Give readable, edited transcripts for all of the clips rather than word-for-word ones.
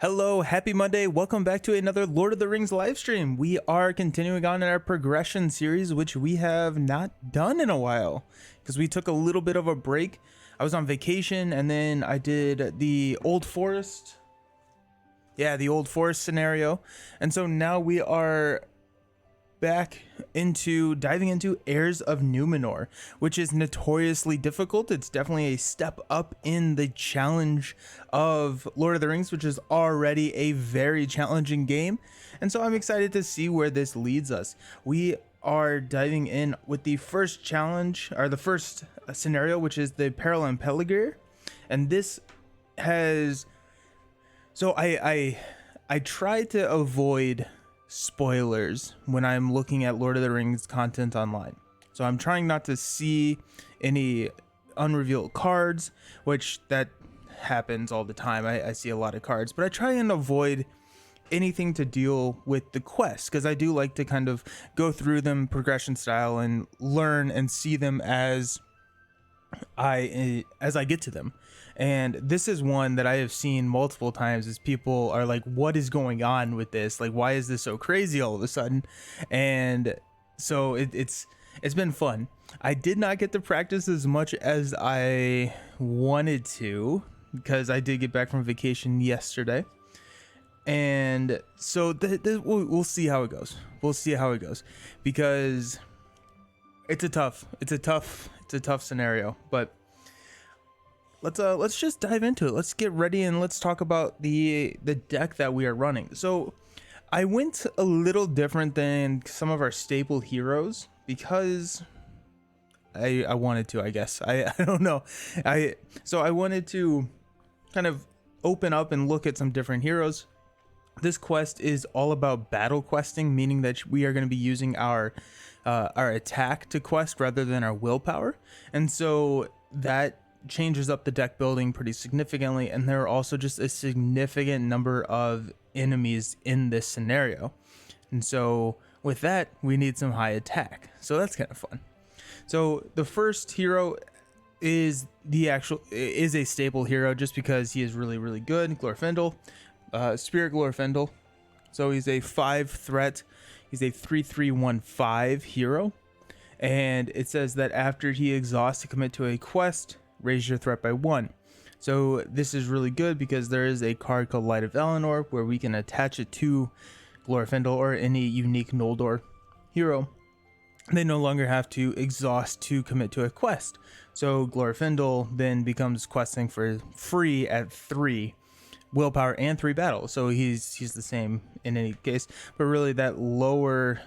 Hello, happy Monday. Welcome back to another Lord of the Rings live stream. We are continuing on in our progression series, which we have not done in a while because we took a little bit of a break. I was on vacation and then I did the Old Forest. Yeah, the Old Forest scenario. And so now we are back into diving into Heirs of Numenor, which is notoriously difficult. It's definitely a step up in the challenge of Lord of the Rings, which is already a very challenging game. And so I'm excited to see where this leads us. We are diving in with the first challenge, or the first scenario, which is the Peril and Pelargir. And this has... So I try to avoid spoilers when I'm looking at Lord of the Rings content online. So I'm trying not to see any unrevealed cards, which that happens all the time. I see a lot of cards, but I try and avoid anything to deal with the quest because I do like to kind of go through them progression style and learn and see them as I get to them. And this is one that I have seen multiple times as people are like, what is going on with this? Like, why is this so crazy all of a sudden? And so it's been fun. I did not get to practice as much as I wanted to because I did get back from vacation yesterday. And so we'll see how it goes. We'll see how it goes because it's a tough scenario, but let's just dive into it. Let's get ready and let's talk about the deck that we are running. So I went a little different than some of our staple heroes because I wanted to, I guess. I don't know. So I wanted to kind of open up and look at some different heroes. This quest is all about battle questing, meaning that we are going to be using our attack to quest rather than our willpower. And so that changes up the deck building pretty significantly, and there are also just a significant number of enemies in this scenario, and so with that we need some high attack, so that's kind of fun. So the first hero is a staple hero just because he is really good. Glorfindel, Spirit Glorfindel. So he's a 5 threat. He's a 3/3/1/5 hero, and it says that after he exhausts to commit to a quest, raise your threat by 1. So this is really good because there is a card called Light of Eleanor where we can attach it to Glorfindel or any unique Noldor hero. They no longer have to exhaust to commit to a quest. So Glorfindel then becomes questing for free at 3 willpower and 3 battle. So he's the same in any case, but really that lower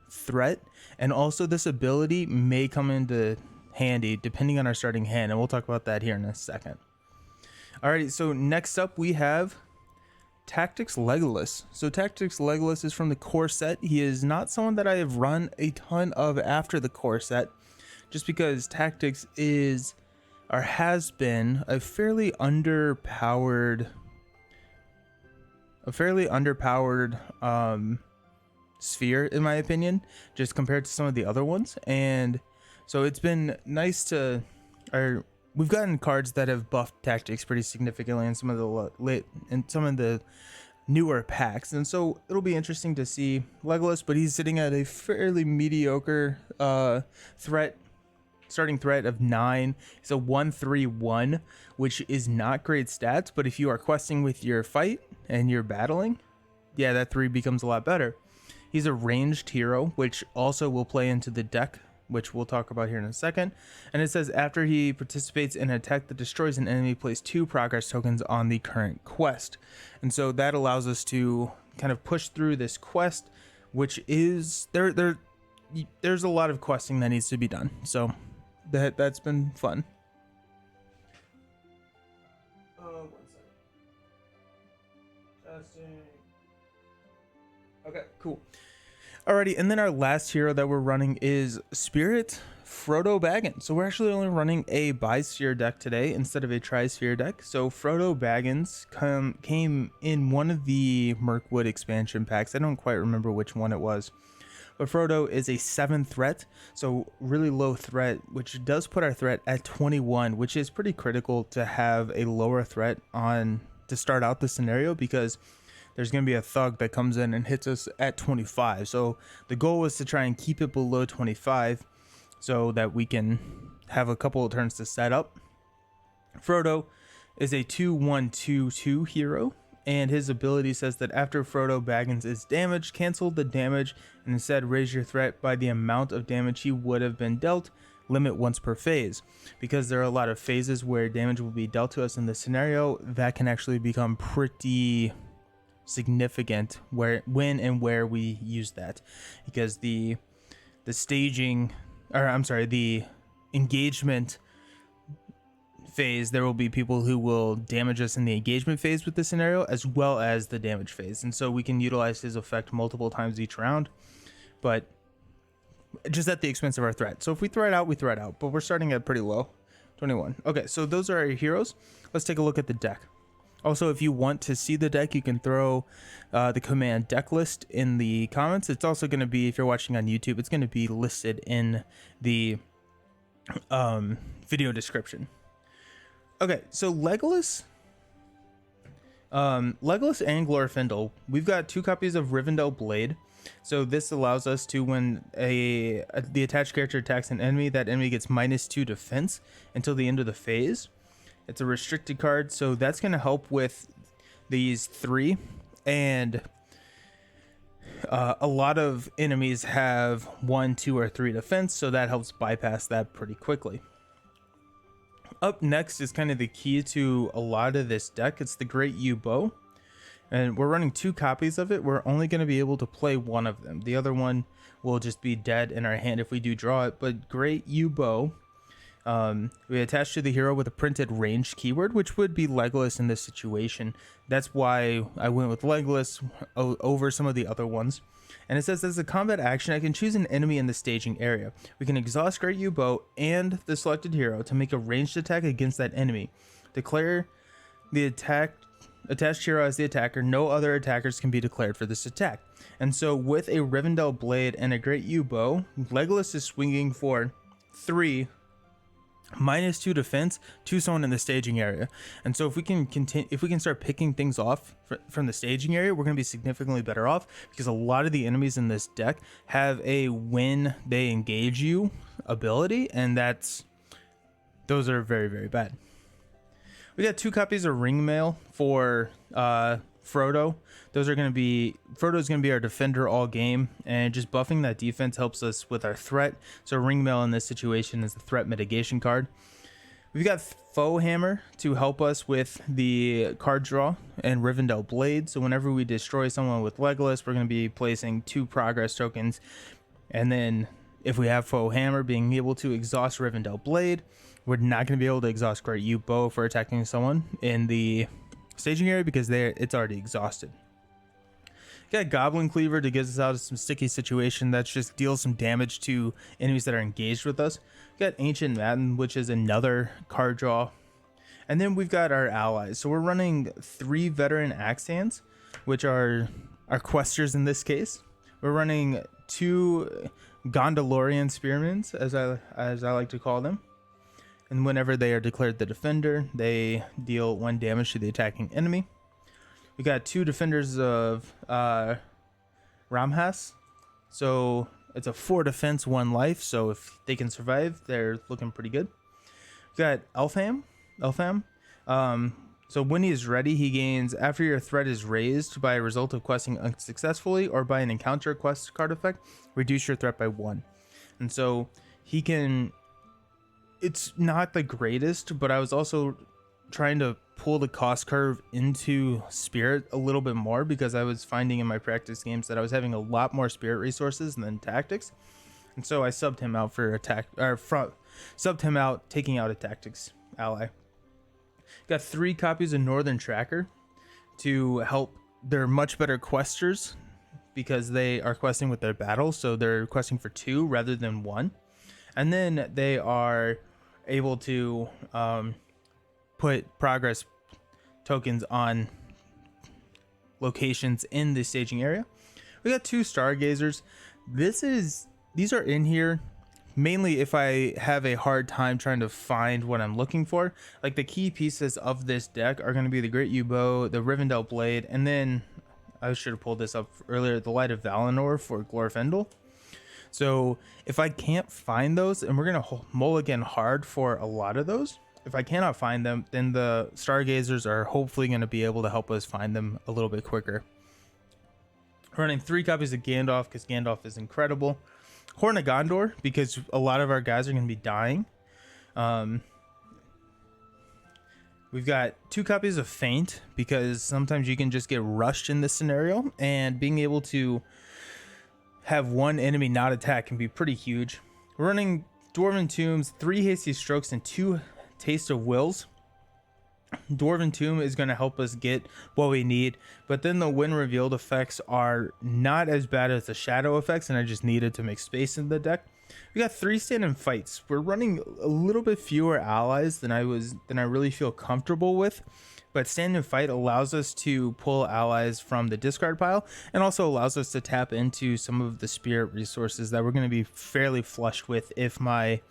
threat and also this ability may come into handy depending on our starting hand, and we'll talk about that here in a second. Alrighty, so next up we have Tactics Legolas. So Tactics Legolas is from the core set. He is not someone that I have run a ton of after the core set, just because Tactics is or has been a fairly underpowered sphere in my opinion, just compared to some of the other ones. And so it's been nice to, or we've gotten cards that have buffed Tactics pretty significantly in some of the newer packs, and so it'll be interesting to see Legolas. But he's sitting at a fairly mediocre starting threat of 9. He's a 1/3/1, which is not great stats, but if you are questing with your fight and you're battling, yeah, that 3 becomes a lot better. He's a ranged hero, which also will play into the deck, which we'll talk about here in a second. And it says after he participates in an attack that destroys an enemy, place 2 progress tokens on the current quest. And so that allows us to kind of push through this quest, which is there's a lot of questing that needs to be done. So that's been fun. 1 second. Testing. Okay, cool. Alrighty, and then our last hero that we're running is Spirit Frodo Baggins. So we're actually only running a bi-sphere deck today instead of a tri-sphere deck. So Frodo Baggins came in one of the Mirkwood expansion packs. I don't quite remember which one it was. But Frodo is a 7 threat, so really low threat, which does put our threat at 21, which is pretty critical to have a lower threat on to start out the scenario, because there's going to be a thug that comes in and hits us at 25. So the goal was to try and keep it below 25 so that we can have a couple of turns to set up. Frodo is a 2/1/2/2 hero, and his ability says that after Frodo Baggins is damaged, cancel the damage and instead raise your threat by the amount of damage he would have been dealt. Limit once per phase. Because there are a lot of phases where damage will be dealt to us in this scenario, that can actually become pretty significant when and where we use that, because the engagement phase, there will be people who will damage us in the engagement phase with the scenario as well as the damage phase, and so we can utilize his effect multiple times each round, but just at the expense of our threat. So if we threat out, we threat out, but we're starting at pretty low, 21. Okay, so those are our heroes. Let's take a look at the deck. Also, if you want to see the deck, you can throw the command deck list in the comments. It's also going to be, if you're watching on YouTube, it's going to be listed in the video description. Okay, so Legolas and Glorfindel, we've got 2 copies of Rivendell Blade. So this allows us to, when the attached character attacks an enemy, that enemy gets -2 defense until the end of the phase. It's a restricted card, so that's going to help with these 3. And a lot of enemies have 1, 2, or 3 defense, so that helps bypass that pretty quickly. Up next is kind of the key to a lot of this deck. It's the Great Yew Bow, and we're running 2 copies of it. We're only going to be able to play one of them. The other one will just be dead in our hand if we do draw it. But Great Yew Bow, we attach to the hero with a printed ranged keyword, which would be Legolas in this situation. That's why I went with Legolas over some of the other ones. And it says, as a combat action, I can choose an enemy in the staging area. We can exhaust Great Yew Bow and the selected hero to make a ranged attack against that enemy. Declare the attached hero as the attacker. No other attackers can be declared for this attack. And so with a Rivendell Blade and a Great Yew Bow, Legolas is swinging for 3 -2 defense to someone in the staging area. And so if we can start picking things off from the staging area, we're going to be significantly better off, because a lot of the enemies in this deck have a when they engage you ability, and those are very, very bad. We got 2 copies of Ringmail for Frodo. Frodo's going to be our defender all game, and just buffing that defense helps us with our threat. So Ringmail in this situation is the threat mitigation card. We've got Foe Hammer to help us with the card draw, and Rivendell Blade. So whenever we destroy someone with Legolas, we're going to be placing 2 progress tokens, and then if we have Foe Hammer, being able to exhaust Rivendell Blade. We're not going to be able to exhaust Great Yew Bow for attacking someone in the staging area because it's already exhausted. Got Goblin Cleaver to get us out of some sticky situation that just deals some damage to enemies that are engaged with us. Got Ancient Madden, which is another card draw. And then we've got our allies. So we're running 3 Veteran Axe Hands, which are our questers in this case. We're running 2 Gondorian Spearmen, as I like to call them. And whenever they are declared the defender, they deal 1 damage to the attacking enemy. We got 2 defenders of Ramhas. So it's a 4 defense, 1 life. So if they can survive, they're looking pretty good. We got Elfham. So when he is ready, he gains, after your threat is raised by a result of questing unsuccessfully or by an encounter quest card effect, reduce your threat by 1. And so he can, it's not the greatest, but I was also trying to pull the cost curve into spirit a little bit more, because I was finding in my practice games that I was having a lot more spirit resources than tactics. And so I subbed him out for subbed him out, taking out a tactics ally. Got 3 copies of Northern Tracker to help. They're much better questers because they are questing with their battles, so they're questing for 2 rather than 1. And then they are able to put progress tokens on locations in the staging area. We got 2 Stargazers. These are in here mainly if I have a hard time trying to find what I'm looking for. Like the key pieces of this deck are going to be the Great U-Bow, the Rivendell Blade, and then I should have pulled this up earlier, the Light of Valinor for Glorfindel. So if I can't find those, and we're going to mulligan hard for a lot of those, if I cannot find them, then the Stargazers are hopefully going to be able to help us find them a little bit quicker. Running 3 copies of Gandalf because Gandalf is incredible. Horn of Gondor because a lot of our guys are going to be dying. We've got 2 copies of Feint because sometimes you can just get rushed in this scenario, and being able to have one enemy not attack can be pretty huge. We're running Dwarven Tombs, 3 Hasty Strokes, and 2 Taste of Wills. Dwarven Tomb is going to help us get what we need, but then the When Revealed effects are not as bad as the Shadow effects, and I just needed to make space in the deck. We got 3 stand-in fights. We're running a little bit fewer allies than I really feel comfortable with, but stand-in fight allows us to pull allies from the discard pile, and also allows us to tap into some of the spirit resources that we're going to be fairly flushed with if my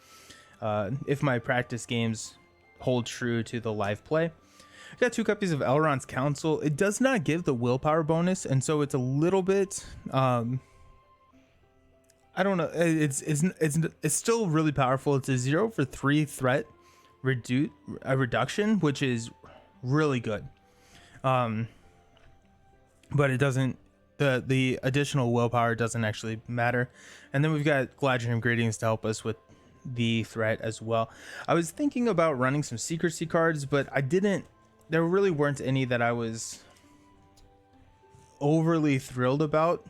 practice games hold true to the live play. I got 2 copies of Elrond's Council. It does not give the willpower bonus, and so it's a little bit I don't know, it's still really powerful. It's a 0 for 3 threat reduction, which is really good, but it doesn't, the additional willpower doesn't actually matter. And then we've got Galadriel Ingredients to help us with the threat as well. I was thinking about running some secrecy cards, but there really weren't any that I was overly thrilled about,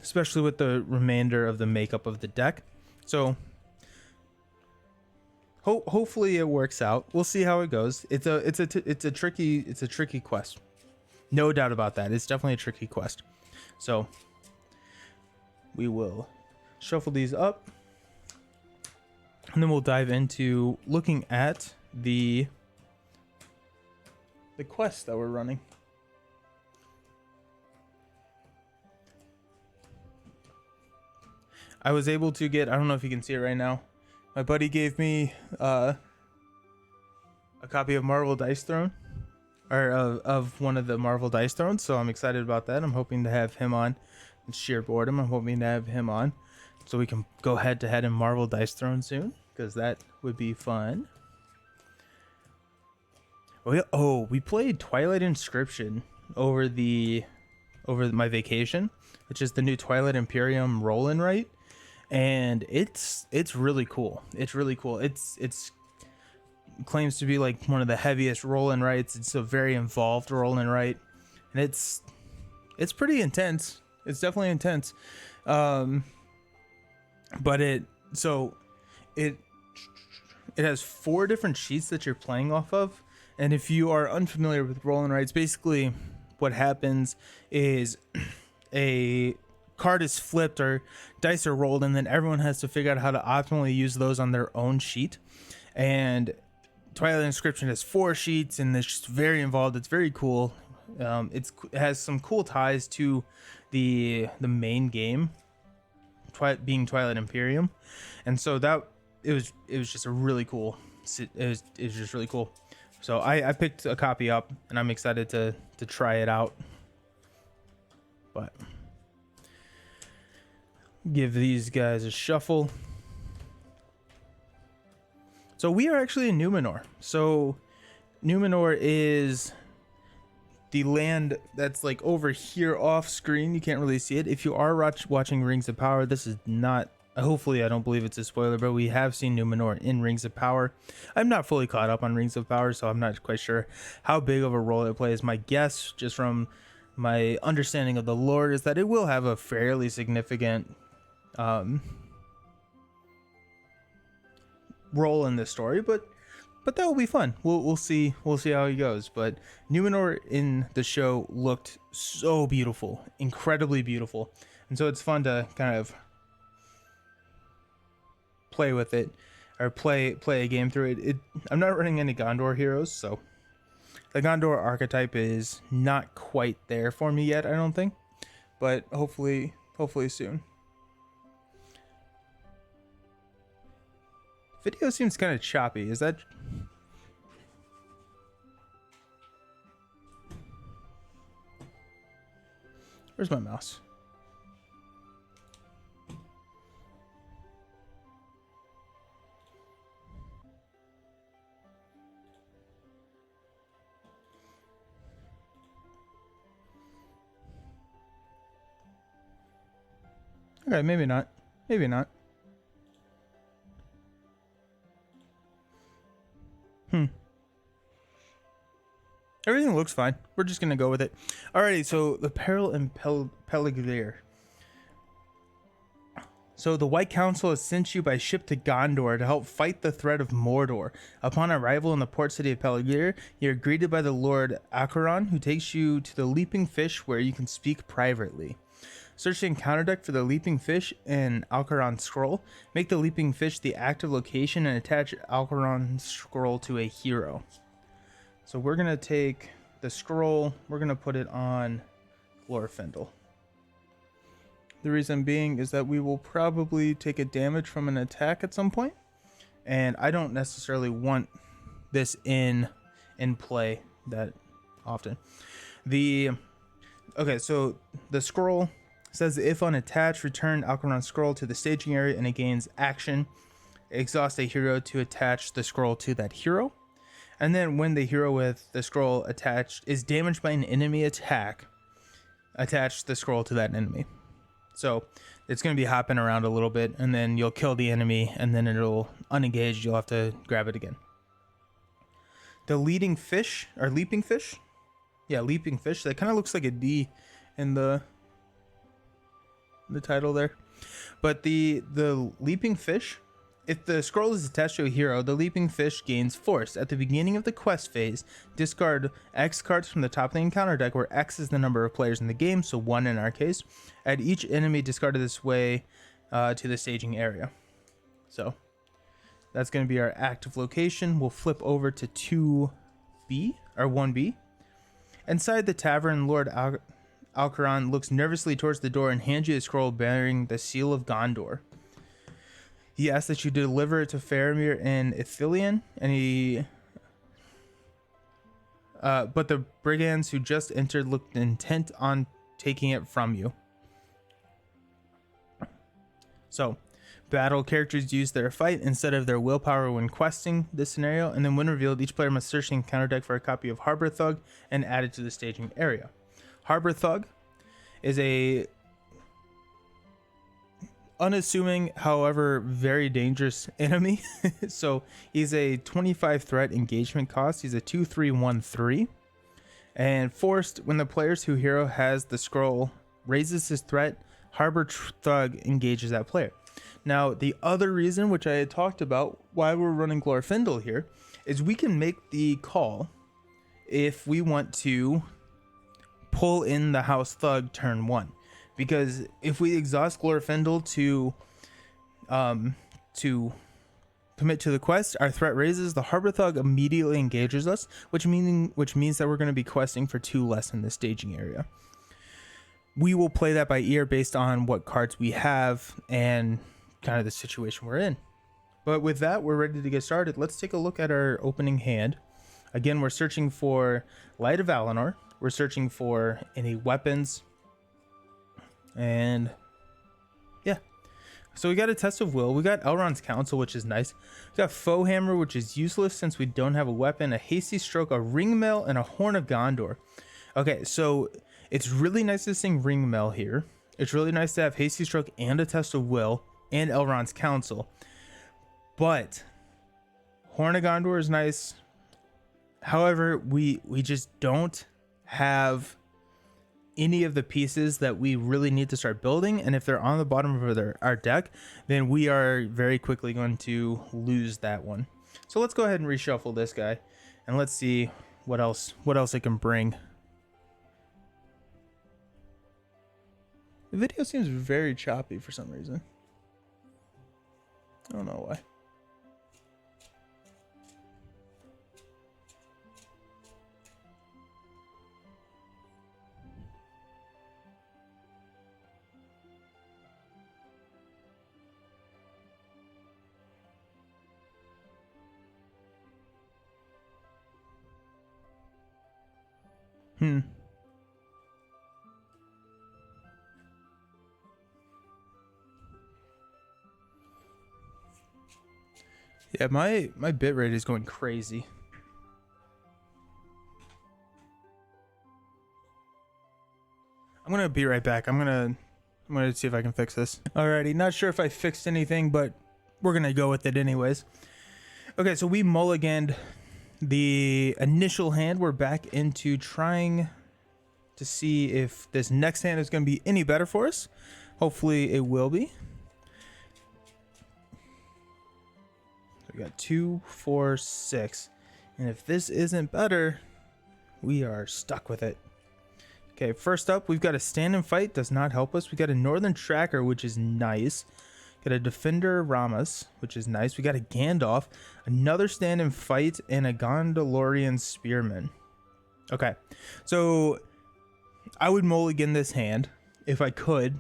especially with the remainder of the makeup of the deck. So hopefully it works out. We'll see how it goes. It's a tricky quest, no doubt about that. It's definitely a tricky quest. So we will shuffle these up, and then we'll dive into looking at the quest that we're running. I was able to get, I don't know if you can see it right now, my buddy gave me a copy of Marvel Dice Throne, or of one of the Marvel Dice Thrones, so I'm excited about that. I'm hoping to have him on. It's sheer boredom. I'm hoping to have him on so we can go head to head in Marvel Dice Throne soon, because that would be fun. We played Twilight Inscription over my vacation, which is the new Twilight Imperium roll and write, and it's really cool. It's really cool. It's claims to be like one of the heaviest roll and writes. It's a very involved roll and write, and it's pretty intense. It's definitely intense. But it has 4 different sheets that you're playing off of. And if you are unfamiliar with roll and writes, basically what happens is a card is flipped or dice are rolled, and then everyone has to figure out how to optimally use those on their own sheet. And Twilight Inscription has 4 sheets, and it's just very involved. It's very cool. It has some cool ties to the main game, being Twilight Imperium, and so that it was just a really cool. It was just really cool. So I picked a copy up, and I'm excited to try it out. But give these guys a shuffle. So we are actually in Numenor. So Numenor is the land that's like over here off screen. You can't really see it. If you are watching Rings of Power, this is not, hopefully I don't believe it's a spoiler, but we have seen Numenor in Rings of Power. I'm not fully caught up on Rings of Power, so I'm not quite sure how big of a role it plays. My guess, just from my understanding of the lore, is that it will have a fairly significant role in this story, but that will be fun. We'll see how he goes. But Numenor in the show looked so beautiful, incredibly beautiful, and so it's fun to kind of play with it, or play a game through it. I'm not running any Gondor heroes, so the Gondor archetype is not quite there for me yet, I don't think, but hopefully soon. Video seems kind of choppy. Is that... Where's my mouse? Okay, maybe not. Maybe not. Everything looks fine. We're just gonna go with it. Alrighty, so the Peril and Pelargir. So the White Council has sent you by ship to Gondor to help fight the threat of Mordor. Upon arrival in the port city of Pelargir, you're greeted by the Lord Acheron, who takes you to the Leaping Fish, where you can speak privately. Search the encounter deck for the Leaping Fish and Acheron's Scroll. Make the Leaping Fish the active location and attach Acheron's Scroll to a hero. So we're going to take the scroll, we're going to put it on Glorfindel. The reason being is that we will probably take a damage from an attack at some point, and I don't necessarily want this in play that often. Okay, so the scroll says if unattached, return Acheron's Scroll to the staging area and it gains action. Exhaust a hero to attach the scroll to that hero. And then when the hero with the scroll attached is damaged by an enemy attack, attach the scroll to that enemy. So it's going to be hopping around a little bit, and then you'll kill the enemy, and then it'll unengage. You'll have to grab it again. The leading fish, or leaping fish? Yeah, leaping fish. That kind of looks like a D in the title there. But the leaping fish, if the scroll is attached to a hero, the leaping fish gains force. At the beginning of the quest phase, discard X cards from the top of the encounter deck, where X is the number of players in the game, so 1 in our case. Add each enemy discarded this way to the staging area. So that's going to be our active location. We'll flip over to 2B, or 1B. Inside the tavern, Lord Acheron looks nervously towards the door and hands you a scroll bearing the seal of Gondor. He asks that you deliver it to Faramir and Ithilien, and but the brigands who just entered looked intent on taking it from you. So, battle characters use their fight instead of their willpower when questing this scenario, and then when revealed, each player must search the encounter deck for a copy of Harbor Thug and add it to the staging area. Harbor Thug is a unassuming, however very dangerous enemy. So he's a 25 threat engagement cost. He's a 2/3/1/3, and forced when the player's who hero has the scroll raises his threat, Harbor Thug engages that player. Now the other reason, which I had talked about why we're running Glorfindel here, is we can make the call if we want to pull in the House Thug turn 1. Because if we exhaust Glorfindel to commit to the quest, our threat raises. The Harbor Thug immediately engages us, which means that we're going to be questing for 2 less in the staging area. We will play that by ear based on what cards we have and kind of the situation we're in. But with that, we're ready to get started. Let's take a look at our opening hand. Again, we're searching for Light of Valinor. We're searching for any weapons. And yeah, so we got a Test of Will. We got Elrond's Counsel, which is nice. We got Foe Hammer, which is useless since we don't have a weapon, a Hasty Stroke, a Ringmail, and a Horn of Gondor. Okay, so it's really nice to sing Ringmail here. It's really nice to have Hasty Stroke and a Test of Will and Elrond's Counsel. But Horn of Gondor is nice. However, we just don't have any of the pieces that we really need to start building, and if they're on the bottom of our deck, then we are very quickly going to lose that one. So let's go ahead and reshuffle this guy, and let's see what else it can bring. The video seems very choppy for some reason. I don't know why. Yeah, my bit rate is going crazy. I'm gonna be right back. I'm gonna see if I can fix this. Alrighty, not sure if I fixed anything, but we're gonna go with it anyways. Okay, so we mulliganed the initial hand. We're back into trying to see if this next hand is gonna be any better for us. Hopefully it will be. So we got 2, 4, 6. And if this isn't better, we are stuck with it. Okay, first up, we've got a stand and fight. Does not help us. We got a northern tracker, which is nice. Got a defender Ramas, which is nice. We got a Gandalf, another stand and fight, and a Gondalorian spearman. Okay, so I would mulligan this hand if I could.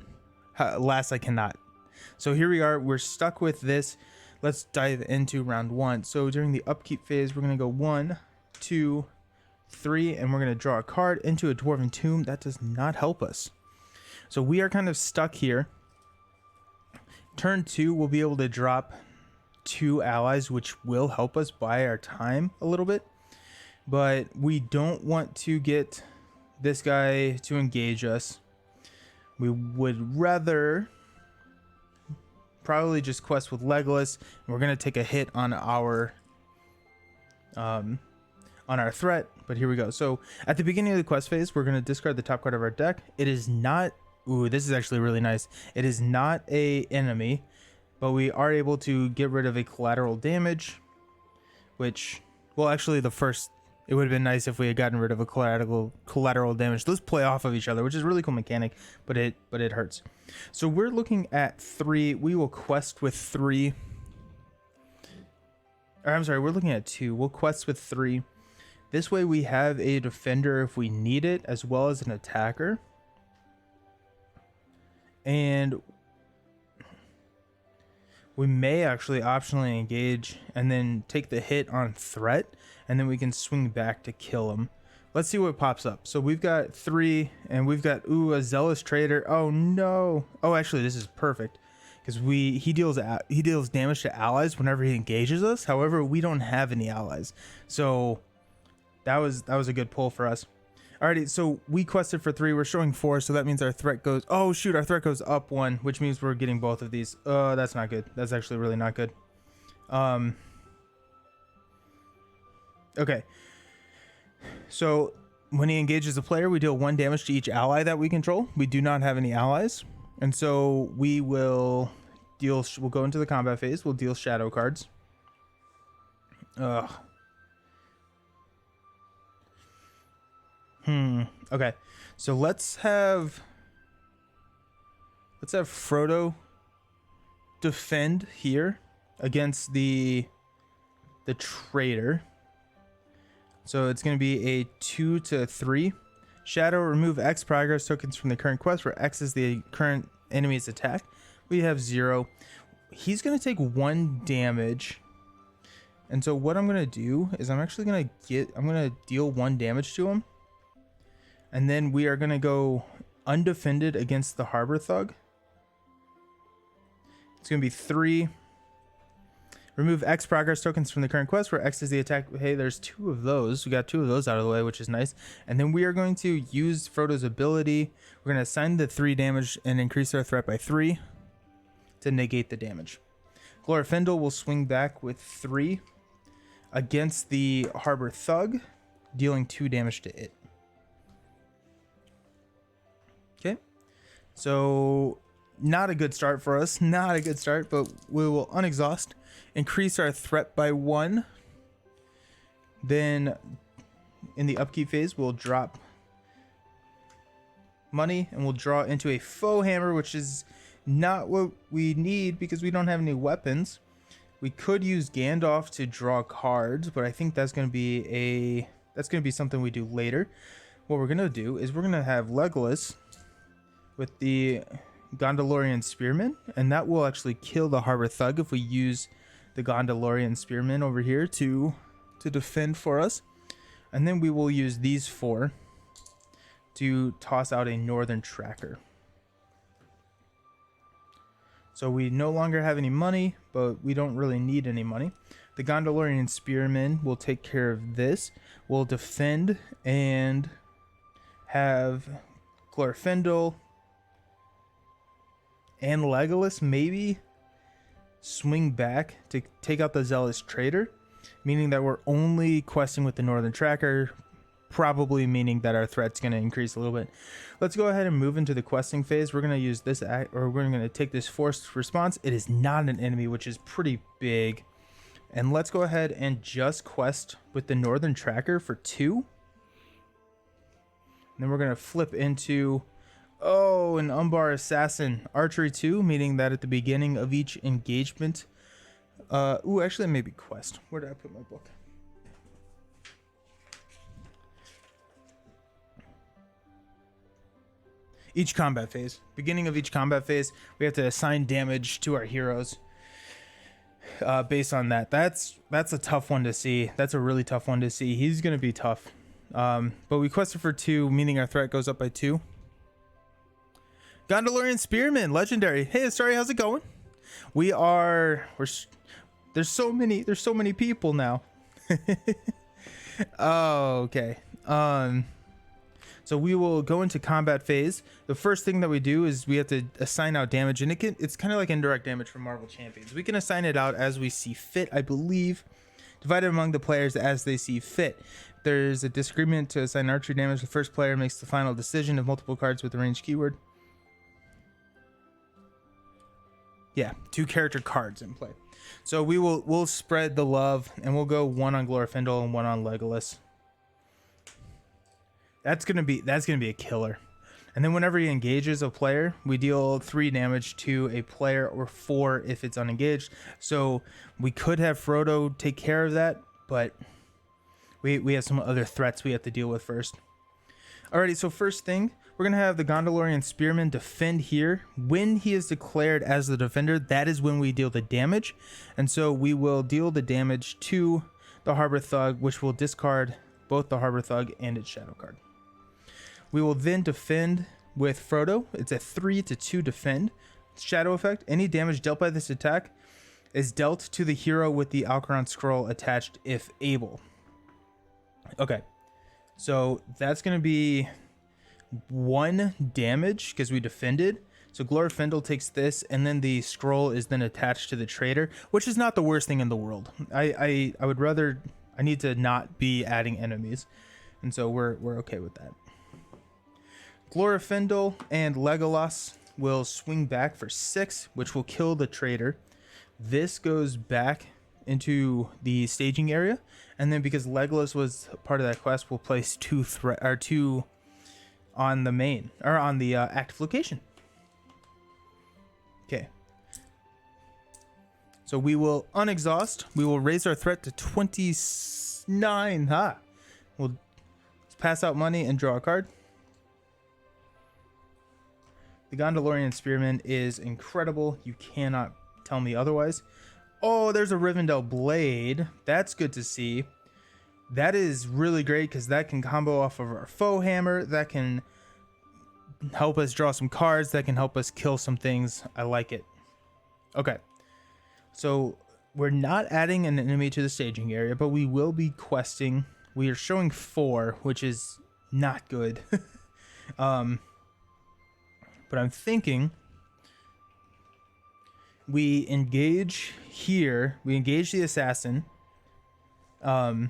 Last, I cannot. So here we are. We're stuck with this. Let's dive into round 1. So during the upkeep phase, we're going to go 1, 2, 3, and we're going to draw a card into a Dwarven Tomb. That does not help us. So we are kind of stuck here. Turn 2, we'll be able to drop 2 allies, which will help us buy our time a little bit. But we don't want to get this guy to engage us. We would rather probably just quest with Legolas. We're going to take a hit on our threat, but here we go. So at the beginning of the quest phase, we're going to discard the top card of our deck. It is not, ooh, this is actually really nice. It is not a enemy, but we are able to get rid of a collateral damage, which, well, actually it would have been nice if we had gotten rid of a collateral damage. Those play off of each other, which is a really cool mechanic, but it hurts. So we're looking at 3. We will quest with 3. Or I'm sorry, we're looking at 2. We'll quest with 3. This way we have a defender if we need it, as well as an attacker. And we may actually optionally engage and then take the hit on threat, and then we can swing back to kill him. Let's see what pops up. So we've got 3, and we've got, ooh, a Zealous Trader. Oh no. Oh, actually this is perfect, because he deals damage to allies whenever he engages us. However, we don't have any allies, so that was a good pull for us. Alrighty, so we quested for 3. We're showing 4, so that means our threat goes, oh shoot, our threat goes up 1, which means we're getting both of these. That's not good. That's actually really not good. Okay, so when he engages a player, we deal 1 damage to each ally that we control. We do not have any allies, and so we'll go into the combat phase. We'll deal shadow cards. Okay, so let's have Frodo defend here against the traitor. So it's going to be a 2 to 3. Shadow, remove X progress tokens from the current quest, where X is the current enemy's attack. We have 0. He's going to take 1 damage. And so what I'm going to do is I'm going to deal 1 damage to him. And then we are going to go undefended against the Harbor Thug. It's going to be 3. Remove X progress tokens from the current quest, where X is the attack. Hey, there's 2 of those. We got 2 of those out of the way, which is nice. And then we are going to use Frodo's ability. We're going to assign the 3 damage and increase our threat by 3 to negate the damage. Glorfindel will swing back with 3 against the Harbor Thug, dealing 2 damage to it. Okay, so not a good start for us. Not a good start, but we will unexhaust, increase our threat by 1. Then in the upkeep phase, we'll drop money and we'll draw into a foe hammer, which is not what we need because we don't have any weapons. We could use Gandalf to draw cards, but I think that's going to be something we do later. What we're going to do is we're going to have Legolas with the Gondalorian Spearman, and that will actually kill the Harbor Thug if we use the Gondalorian Spearman over here to defend for us. And then we will use these 4 to toss out a northern tracker. So we no longer have any money, but we don't really need any money. The Gondolian Spearmen will take care of this. We'll defend and have Glorfindel and Legolas maybe swing back to take out the Zealous Trader, meaning that we're only questing with the Northern Tracker, probably meaning that our threat's going to increase a little bit. Let's go ahead and move into the questing phase. We're going to use this or we're going to take this forced response. It is not an enemy, which is pretty big. And let's go ahead and just quest with the Northern Tracker for 2. And then we're going to flip into, an Umbar Assassin Archery 2, meaning that at the beginning of each engagement, actually maybe quest. Where did I put my book? Each combat phase. Beginning of each combat phase, we have to assign damage to our heroes. Based on that, that's a tough one to see. That's a really tough one to see. He's gonna be tough. But we quested for 2, meaning our threat goes up by 2. Gondolian Spearman, legendary. Hey, sorry, how's it going? There's so many people now. Oh, okay. So we will go into combat phase. The first thing that we do is we have to assign out damage, and it's kind of like indirect damage from Marvel Champions. We can assign it out as we see fit, I believe, divided among the players as they see fit. There's a disagreement to assign archery damage. The first player makes the final decision of multiple cards with the range keyword. Yeah, 2 character cards in play. So we'll spread the love, and we'll go 1 on Glorfindel and 1 on Legolas. That's gonna be a killer. And then whenever he engages a player, we deal 3 damage to a player, or 4 if it's unengaged. So we could have Frodo take care of that, but we have some other threats we have to deal with first. Alrighty, so first thing, we're gonna have the Gondolian Spearman defend here. When he is declared as the defender, that is when we deal the damage. And so we will deal the damage to the Harbor Thug, which will discard both the Harbor Thug and its shadow card. We will then defend with Frodo. It's a 3-2 defend. Shadow effect. Any damage dealt by this attack is dealt to the hero with the Alcaron scroll attached if able. Okay. So that's going to be 1 damage because we defended. So Glorfindel takes this, and then the scroll is then attached to the traitor, which is not the worst thing in the world. I would rather, I need to not be adding enemies. And so we're okay with that. Glorfindel and Legolas will swing back for 6, which will kill the traitor. This goes back into the staging area, and then because Legolas was part of that quest, we'll place 2 on the main, or on the active location. Okay. So we will unexhaust. We will raise our threat to 29. We'll pass out money and draw a card. The Gondolian Spearman is incredible. You cannot tell me otherwise. Oh, there's a Rivendell Blade. That's good to see. That is really great because that can combo off of our Foe Hammer. That can help us draw some cards. That can help us kill some things. I like it. Okay. So we're not adding an enemy to the staging area, but we will be questing. We are showing 4, which is not good. But I'm thinking we engage here. We engage the assassin. And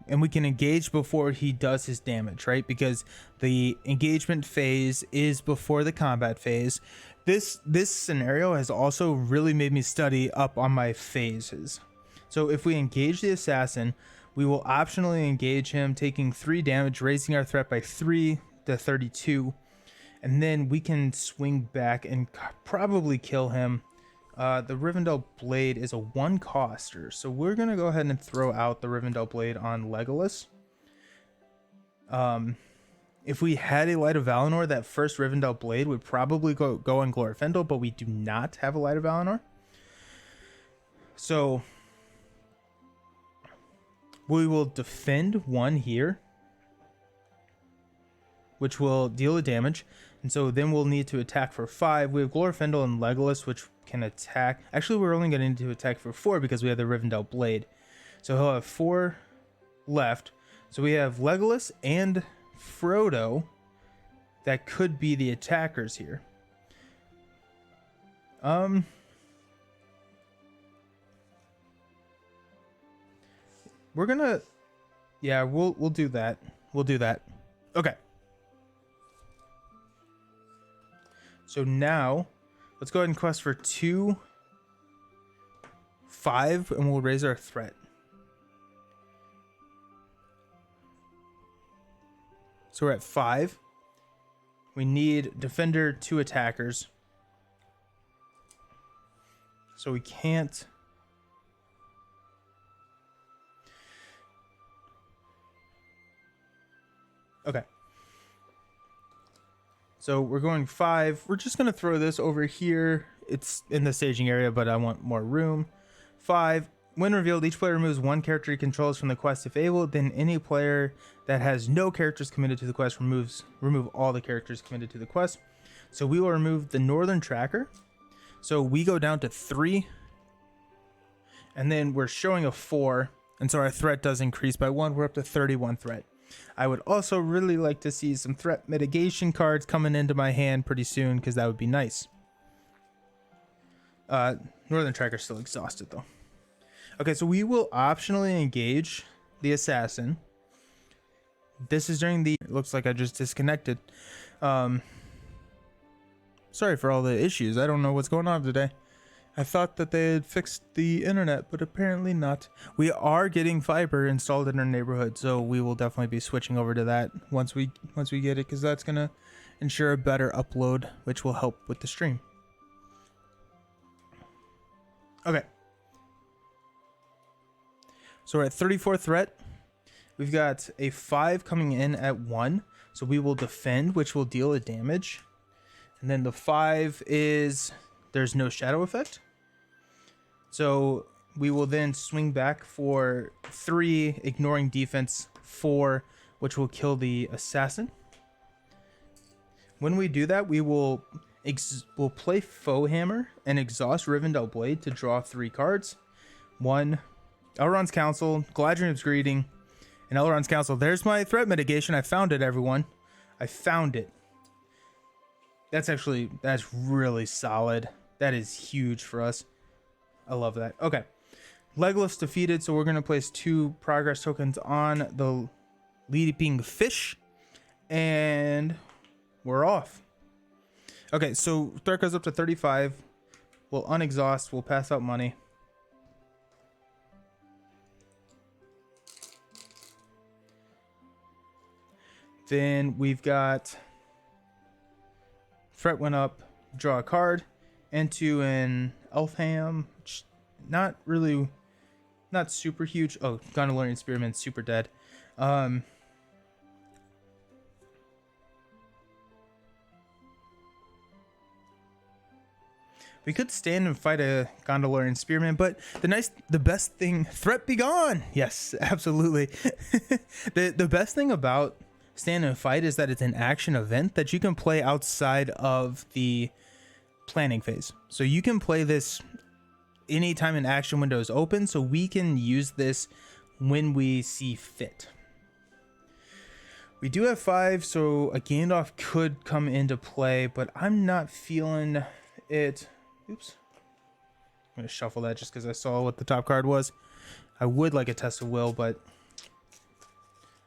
we can engage before he does his damage, right? Because the engagement phase is before the combat phase. This scenario has also really made me study up on my phases. So if we engage the assassin, we will optionally engage him, taking 3 damage, raising our threat by 3 to 32. And then we can swing back and probably kill him. The Rivendell Blade is a 1 coster, so we're going to go ahead and throw out the Rivendell Blade on Legolas. If we had a Light of Valinor, that first Rivendell Blade would probably go on Glorfindel, but we do not have a Light of Valinor. So we will defend 1 here. which will deal a damage. And so then we'll need to attack for 5. We have Glorfindel and Legolas, which can attack. Actually, we're only going to need to attack for 4 because we have the Rivendell Blade. So he'll have 4 left. So we have Legolas and Frodo that could be the attackers here. We're gonna, yeah, we'll do that. We'll do that. Okay. So now, let's go ahead and quest for 2, 5, and we'll raise our threat. So we're at 5. We need defender, 2 attackers. So we can't. Okay. So we're going 5. We're just going to throw this over here. It's in the staging area, but I want more room. 5. When revealed, each player removes 1 character he controls from the quest. If able, then any player that has no characters committed to the quest remove all the characters committed to the quest. So we will remove the Northern Tracker. So we go down to 3. And then we're showing a 4. And so our threat does increase by 1. We're up to 31 threat. I would also really like to see some threat mitigation cards coming into my hand pretty soon, because that would be nice. Northern Tracker's still exhausted though. Okay, so we will optionally engage the assassin. This is during the, it looks like I just disconnected. Sorry for all the issues. I don't know what's going on today. I thought that they had fixed the internet, but apparently not. We are getting fiber installed in our neighborhood, so we will definitely be switching over to that once we get it, because that's gonna ensure a better upload, which will help with the stream. Okay. So we're at 34 threat. We've got a 5 coming in at 1, so we will defend, which will deal a damage. And then the 5 is there's no shadow effect. So we will then swing back for 3, ignoring defense, 4, which will kill the assassin. When we do that, we will we'll play Foe Hammer and exhaust Rivendell Blade to draw 3 cards. 1, Elrond's Council, Galadriel's Greeting, and Elrond's Council. There's my threat mitigation. I found it, everyone. I found it. That's really solid. That is huge for us. I love that. Okay. Legolas defeated, so we're going to place 2 progress tokens on the leaping fish. And we're off. Okay, so threat goes up to 35. We'll unexhaust. We'll pass out money. Then we've got threat went up, draw a card, into an Elfham, which not super huge. Oh, Gondorian Spearman, super dead. We could stand and fight a Gondorian Spearman, but the best thing, threat be gone. Yes, absolutely. The best thing about stand and fight is that it's an action event that you can play outside of the planning phase. So you can play this anytime an action window is open, so we can use this when we see fit. We do have 5, so a Gandalf could come into play, but I'm not feeling it. Oops. I'm going to shuffle that just because I saw what the top card was. I would like a Test of Will, but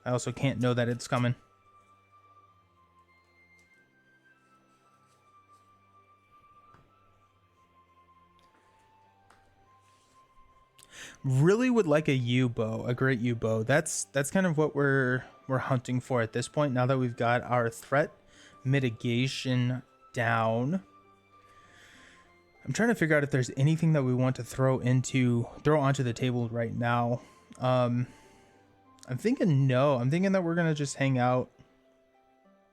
I also can't know that it's coming. Really would like a U-bow, a great U-bow. That's kind of what we're hunting for at this point. Now that we've got our threat mitigation down, I'm trying to figure out if there's anything that we want to throw onto the table right now. I'm thinking no. I'm thinking that we're gonna just hang out.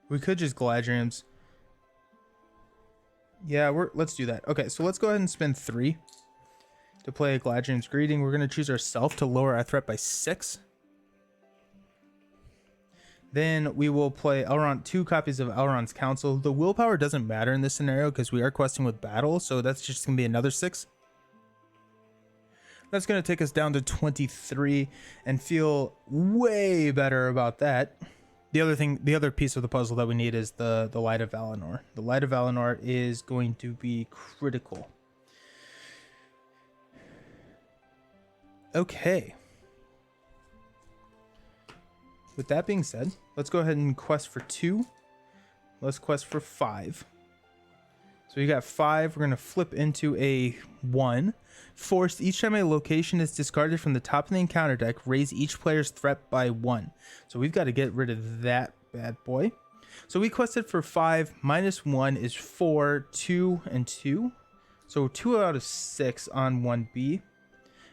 We could just Galadriel's. Yeah, let's do that. Okay, so let's go ahead and spend 3 to play a Galadriel's Greeting. We're gonna choose ourselves to lower our threat by 6. Then we will play Elrond, 2 copies of Elrond's Council. The willpower doesn't matter in this scenario because we are questing with battle, so that's just going to be another 6. That's going to take us down to 23 and feel way better about that. The other piece of the puzzle that we need is the Light of Valinor. The Light of Valinor is going to be critical. Okay. With that being said, let's go ahead and quest for 2. Let's quest for 5. So you got 5. We're going to flip into a 1. Forced, each time a location is discarded from the top of the encounter deck, raise each player's threat by 1. So we've got to get rid of that bad boy. So we quested for 5. -1 is 4, 2, and 2. So 2 out of 6 on 1B.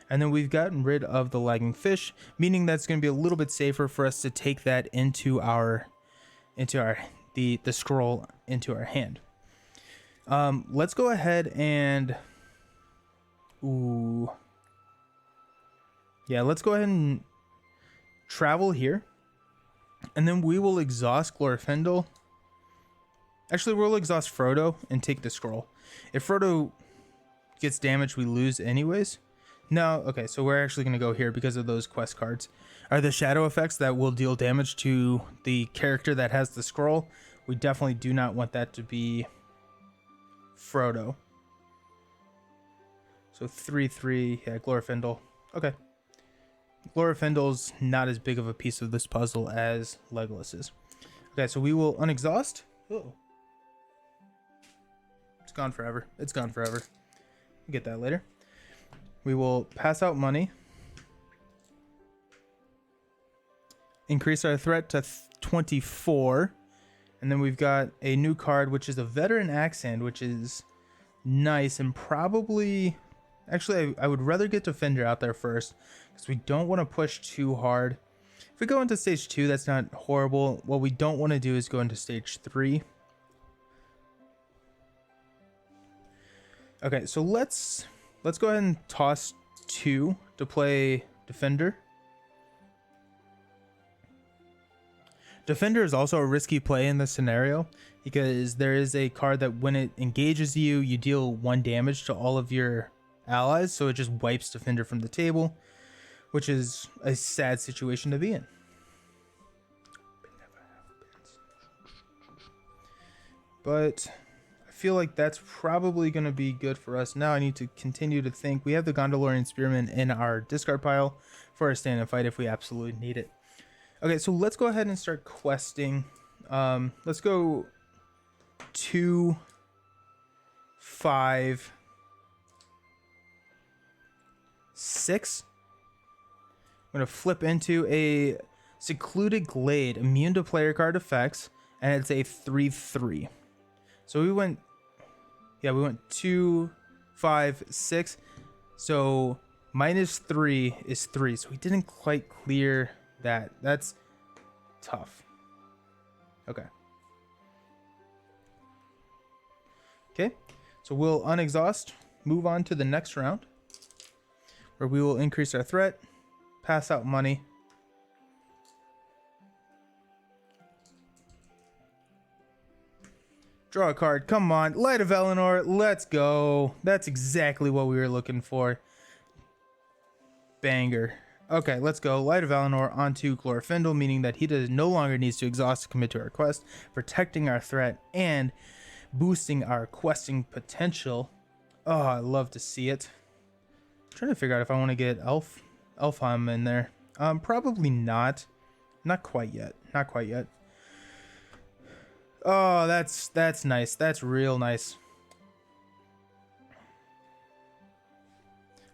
And then we've gotten rid of the lagging fish, meaning that's going to be a little bit safer for us to take that into the scroll into our hand. Let's go ahead and let's go ahead and travel here, and then we will exhaust Glorfindel. Actually, we'll exhaust Frodo and take the scroll. If Frodo gets damaged, we lose anyways. No, okay, so we're actually going to go here because of those quest cards. Are the shadow effects that will deal damage to the character that has the scroll? We definitely do not want that to be Frodo. So 3/3, yeah, Glorfindel. Okay. Glorfindel's not as big of a piece of this puzzle as Legolas is. Okay, so we will unexhaust. Oh. It's gone forever. It's gone forever. We'll get that later. We will pass out money. Increase our threat to 24. And then we've got a new card, which is a Veteran Accent, which is nice and probably... Actually, I would rather get Defender out there first because we don't want to push too hard. If we go into stage 2, that's not horrible. What we don't want to do is go into stage 3. Okay, so let's go ahead and toss 2 to play Defender. Defender is also a risky play in this scenario because there is a card that when it engages you, you deal 1 damage to all of your allies, so it just wipes Defender from the table, which is a sad situation to be in. But I feel like that's probably going to be good for us. Now I need to continue to think. We have the Gondorian Spearman in our discard pile for a stand and fight if we absolutely need it. Okay, so let's go ahead and start questing. Let's go 2, 5, 6. I'm going to flip into a Secluded Glade, immune to player card effects, and it's a 3/3. So we went 2, 5, 6. So -3 is 3. So we didn't quite clear that. That's tough. Okay. Okay. So we'll unexhaust, move on to the next round, where we will increase our threat, pass out money. Draw a card. Come on. Light of Valinor. Let's go. That's exactly what we were looking for. Banger. Okay, let's go. Light of Valinor onto Glorfindel, meaning that he no longer needs to exhaust to commit to our quest, protecting our threat and boosting our questing potential. Oh, I love to see it. I'm trying to figure out if I want to get Elfheim in there. Probably not. Not quite yet. Not quite yet. Oh, that's nice. That's real nice.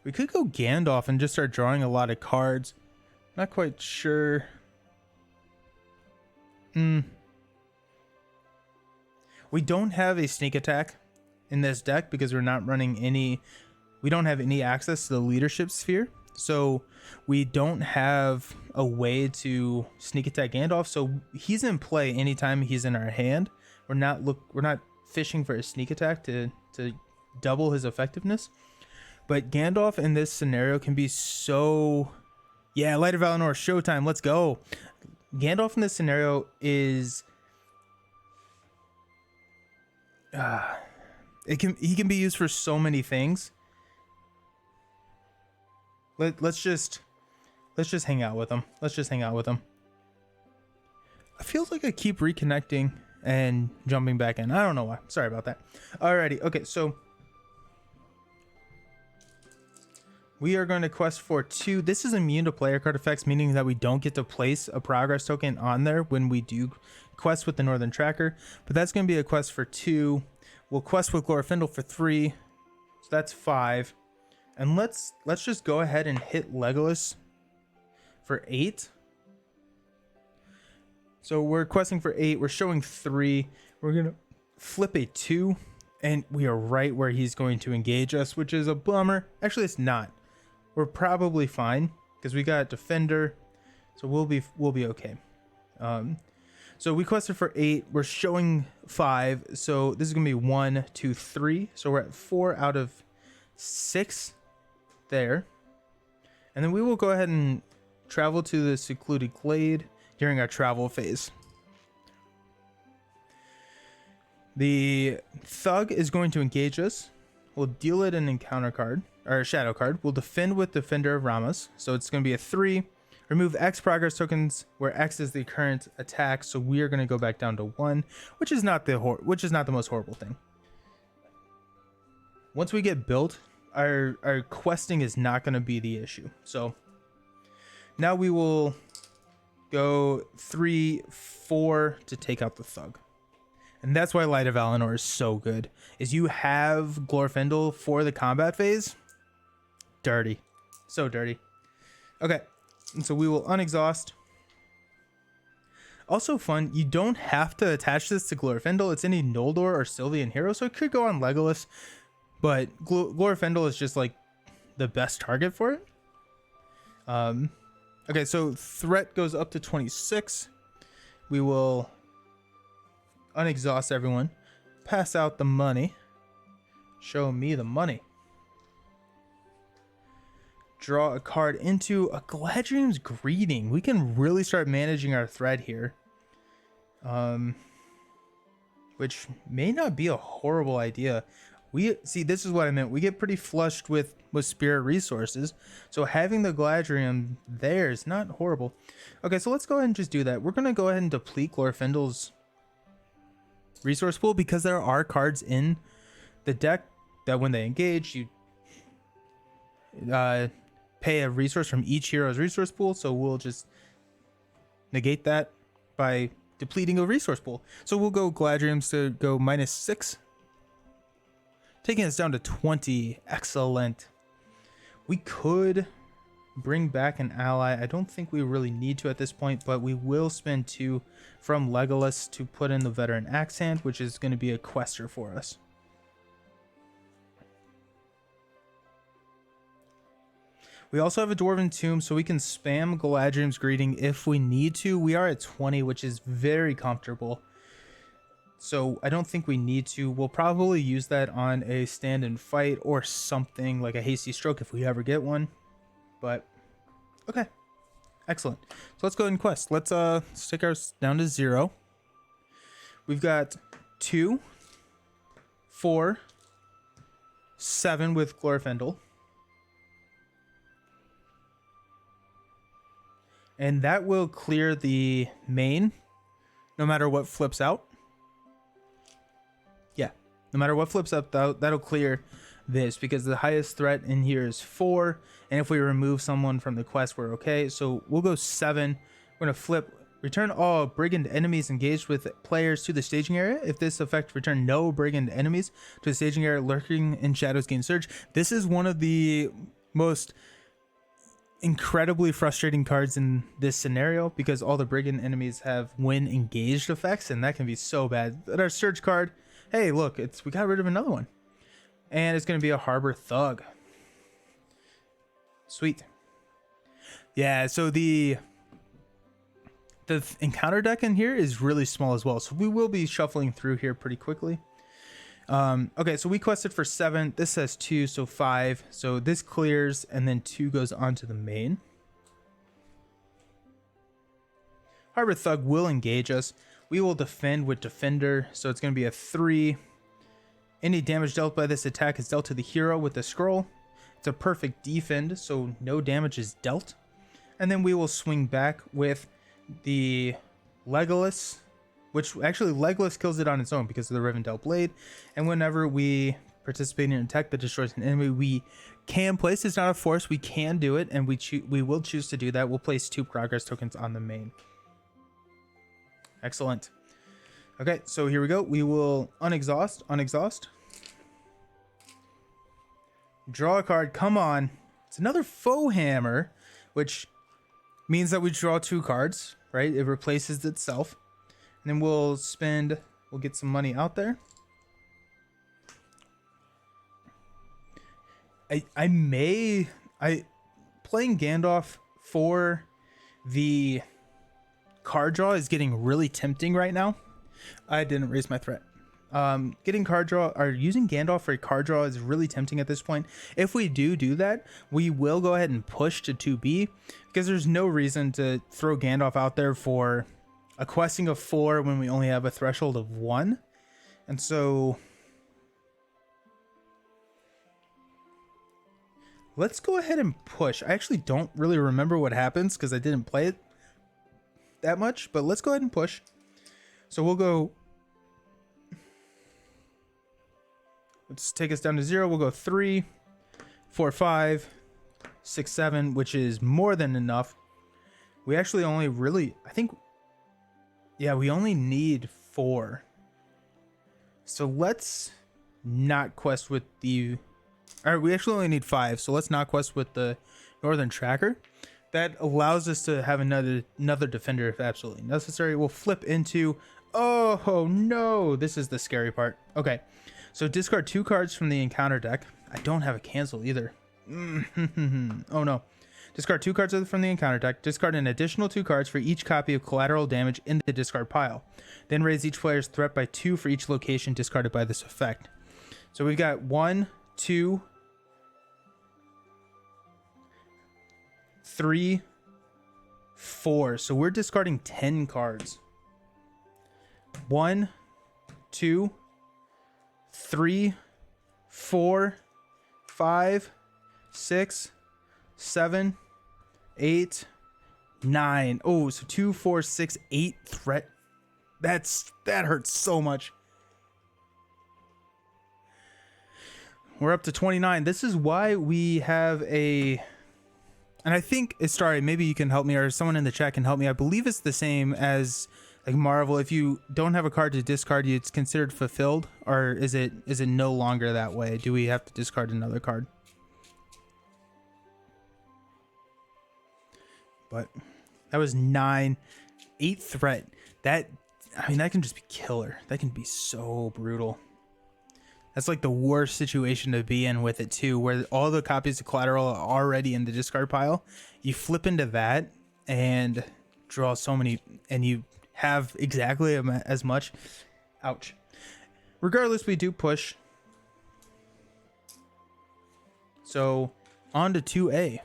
We could go Gandalf and just start drawing a lot of cards. Not quite sure. We don't have a sneak attack in this deck because we're not running any... We don't have any access to the leadership sphere. So we don't have a way to sneak attack Gandalf. So he's in play anytime he's in our hand. We're not fishing for a sneak attack to double his effectiveness. But Gandalf in this scenario can be so... Yeah, Light of Valinor, showtime, let's go. Gandalf in this scenario is he can be used for so many things. Let's just hang out with him. Let's just hang out with him. I feel like I keep reconnecting and jumping back in. I don't know why. Sorry about that. Alrighty. Okay, so we are going to quest for 2. This is immune to player card effects, meaning that we don't get to place a progress token on there when we do quest with the Northern Tracker. But that's going to be a quest for 2. We'll quest with Glorfindel for 3. So that's 5. And let's just go ahead and hit Legolas for 8. So we're questing for 8. We're showing 3. We're going to flip a 2. And we are right where he's going to engage us, which is a bummer. Actually, it's not. We're probably fine because we got Defender. So we'll be okay. So we quested for 8. We're showing 5. So this is going to be 1, 2, 3. So we're at 4 out of 6 there. And then we will go ahead and travel to the secluded glade during our travel phase. The thug is going to engage us. We'll deal it an encounter card or a shadow card. We'll defend with Defender of Ramas. So it's going to be a 3. Remove X progress tokens where X is the current attack. So we are going to go back down to 1, which is not the most horrible thing. Once we get built, our questing is not going to be the issue. So now we will go 3, 4 to take out the thug. And that's why Light of Valinor is so good. Is you have Glorfindel for the combat phase. Dirty. So dirty. Okay. And so we will unexhaust. Also fun, you don't have to attach this to Glorfindel. It's any Noldor or Sylvian hero, so it could go on Legolas. But Glorfindel is just like the best target for it. Okay, so threat goes up to 26. We will unexhaust everyone. Pass out the money. Show me the money. Draw a card into a Galadriel's Greeting. We can really start managing our threat here. Which may not be a horrible idea. We see, this is what I meant. We get pretty flushed with spirit resources. So having the Galadriel there is not horrible. Okay, so let's go ahead and just do that. We're going to go ahead and deplete Glorfindel's resource pool because there are cards in the deck that when they engage, you pay a resource from each hero's resource pool. So we'll just negate that by depleting a resource pool. So we'll go Galadriel's to go -6. Taking us down to 20. Excellent. We could bring back an ally. I don't think we really need to at this point, but we will spend 2 from Legolas to put in the Veteran Axe Hand, which is going to be a quester for us. We also have a Dwarven Tomb, so we can spam Galadriel's Greeting if we need to. We are at 20, which is very comfortable. So I don't think we need to. We'll probably use that on a stand and fight or something like a hasty stroke if we ever get one. But okay, excellent. So let's go ahead and quest. Let's stick ours down to 0. We've got 2, 4, 7 with Glorfindel. And that will clear the main no matter what flips out. Yeah, no matter what flips up, that'll clear this because the highest threat in here is 4. And if we remove someone from the quest, we're okay. So we'll go 7. We're going to flip. Return all brigand enemies engaged with players to the staging area. If this effect, return no brigand enemies to the staging area. Lurking in shadows gain surge. This is one of the most incredibly frustrating cards in this scenario because all the brigand enemies have when engaged effects, and that can be so bad. At our surge card, hey, look, we got rid of another one, and it's going to be a Harbor Thug. Sweet. Yeah, so the encounter deck in here is really small as well, so we will be shuffling through here pretty quickly. Okay, so we quested for 7. This says 2, so 5. So this clears, and then 2 goes onto the main. Harbor Thug will engage us. We will defend with Defender, so it's going to be a 3. Any damage dealt by this attack is dealt to the hero with the scroll. It's a perfect defend, so no damage is dealt. And then we will swing back with the Legolas, which actually Legolas kills it on its own because of the Rivendell Blade. And whenever we participate in an attack that destroys an enemy, we can place. It's not a force. We can do it, and we will choose to do that. We'll place 2 progress tokens on the main. Excellent. Okay, so here we go. We will unexhaust. Draw a card. Come on. It's another Foe Hammer, which means that we draw 2 cards, right? It replaces itself. And then we'll get some money out there. Playing Gandalf for the card draw is getting really tempting right now. I didn't raise my threat. Getting card draw or using Gandalf for a card draw is really tempting at this point. If we do that, we will go ahead and push to 2B because there's no reason to throw Gandalf out there for a questing of 4 when we only have a threshold of 1. And so let's go ahead and push. I actually don't really remember what happens because I didn't play it that much, but let's go ahead and push. So we'll go, let's take us down to 0. We'll go 3, 4, 5, 6, 7, which is more than enough. We actually only really, we only need 4. So let's not quest with the, all right, we actually only need 5. So let's not quest with the Northern Tracker. That allows us to have another defender if absolutely necessary. We'll flip into, oh no, this is the scary part. Okay, so discard 2 cards from the encounter deck. I don't have a cancel either. Oh no. Discard 2 cards from the encounter deck. Discard an additional 2 cards for each copy of collateral damage in the discard pile. Then raise each player's threat by 2 for each location discarded by this effect. So we've got 1, 2, 3, 4. So we're discarding 10 cards. 1, 2, 3, 4, 5, 6, 7, 8, 9. Oh, so 2, 4, 6, 8 threat. That hurts so much. We're up to 29. This is why we have a, and I think it's, sorry, maybe you can help me or someone in the chat can help me. I believe it's the same as like Marvel. If you don't have a card to discard, it's considered fulfilled, or is it no longer that way? Do we have to discard another card? But that was 9, 8 threat. That can just be killer. That can be so brutal. That's like the worst situation to be in with it too, where all the copies of collateral are already in the discard pile. You flip into that and draw so many, and you have exactly as much. Ouch. Regardless, we do push. So on to 2A.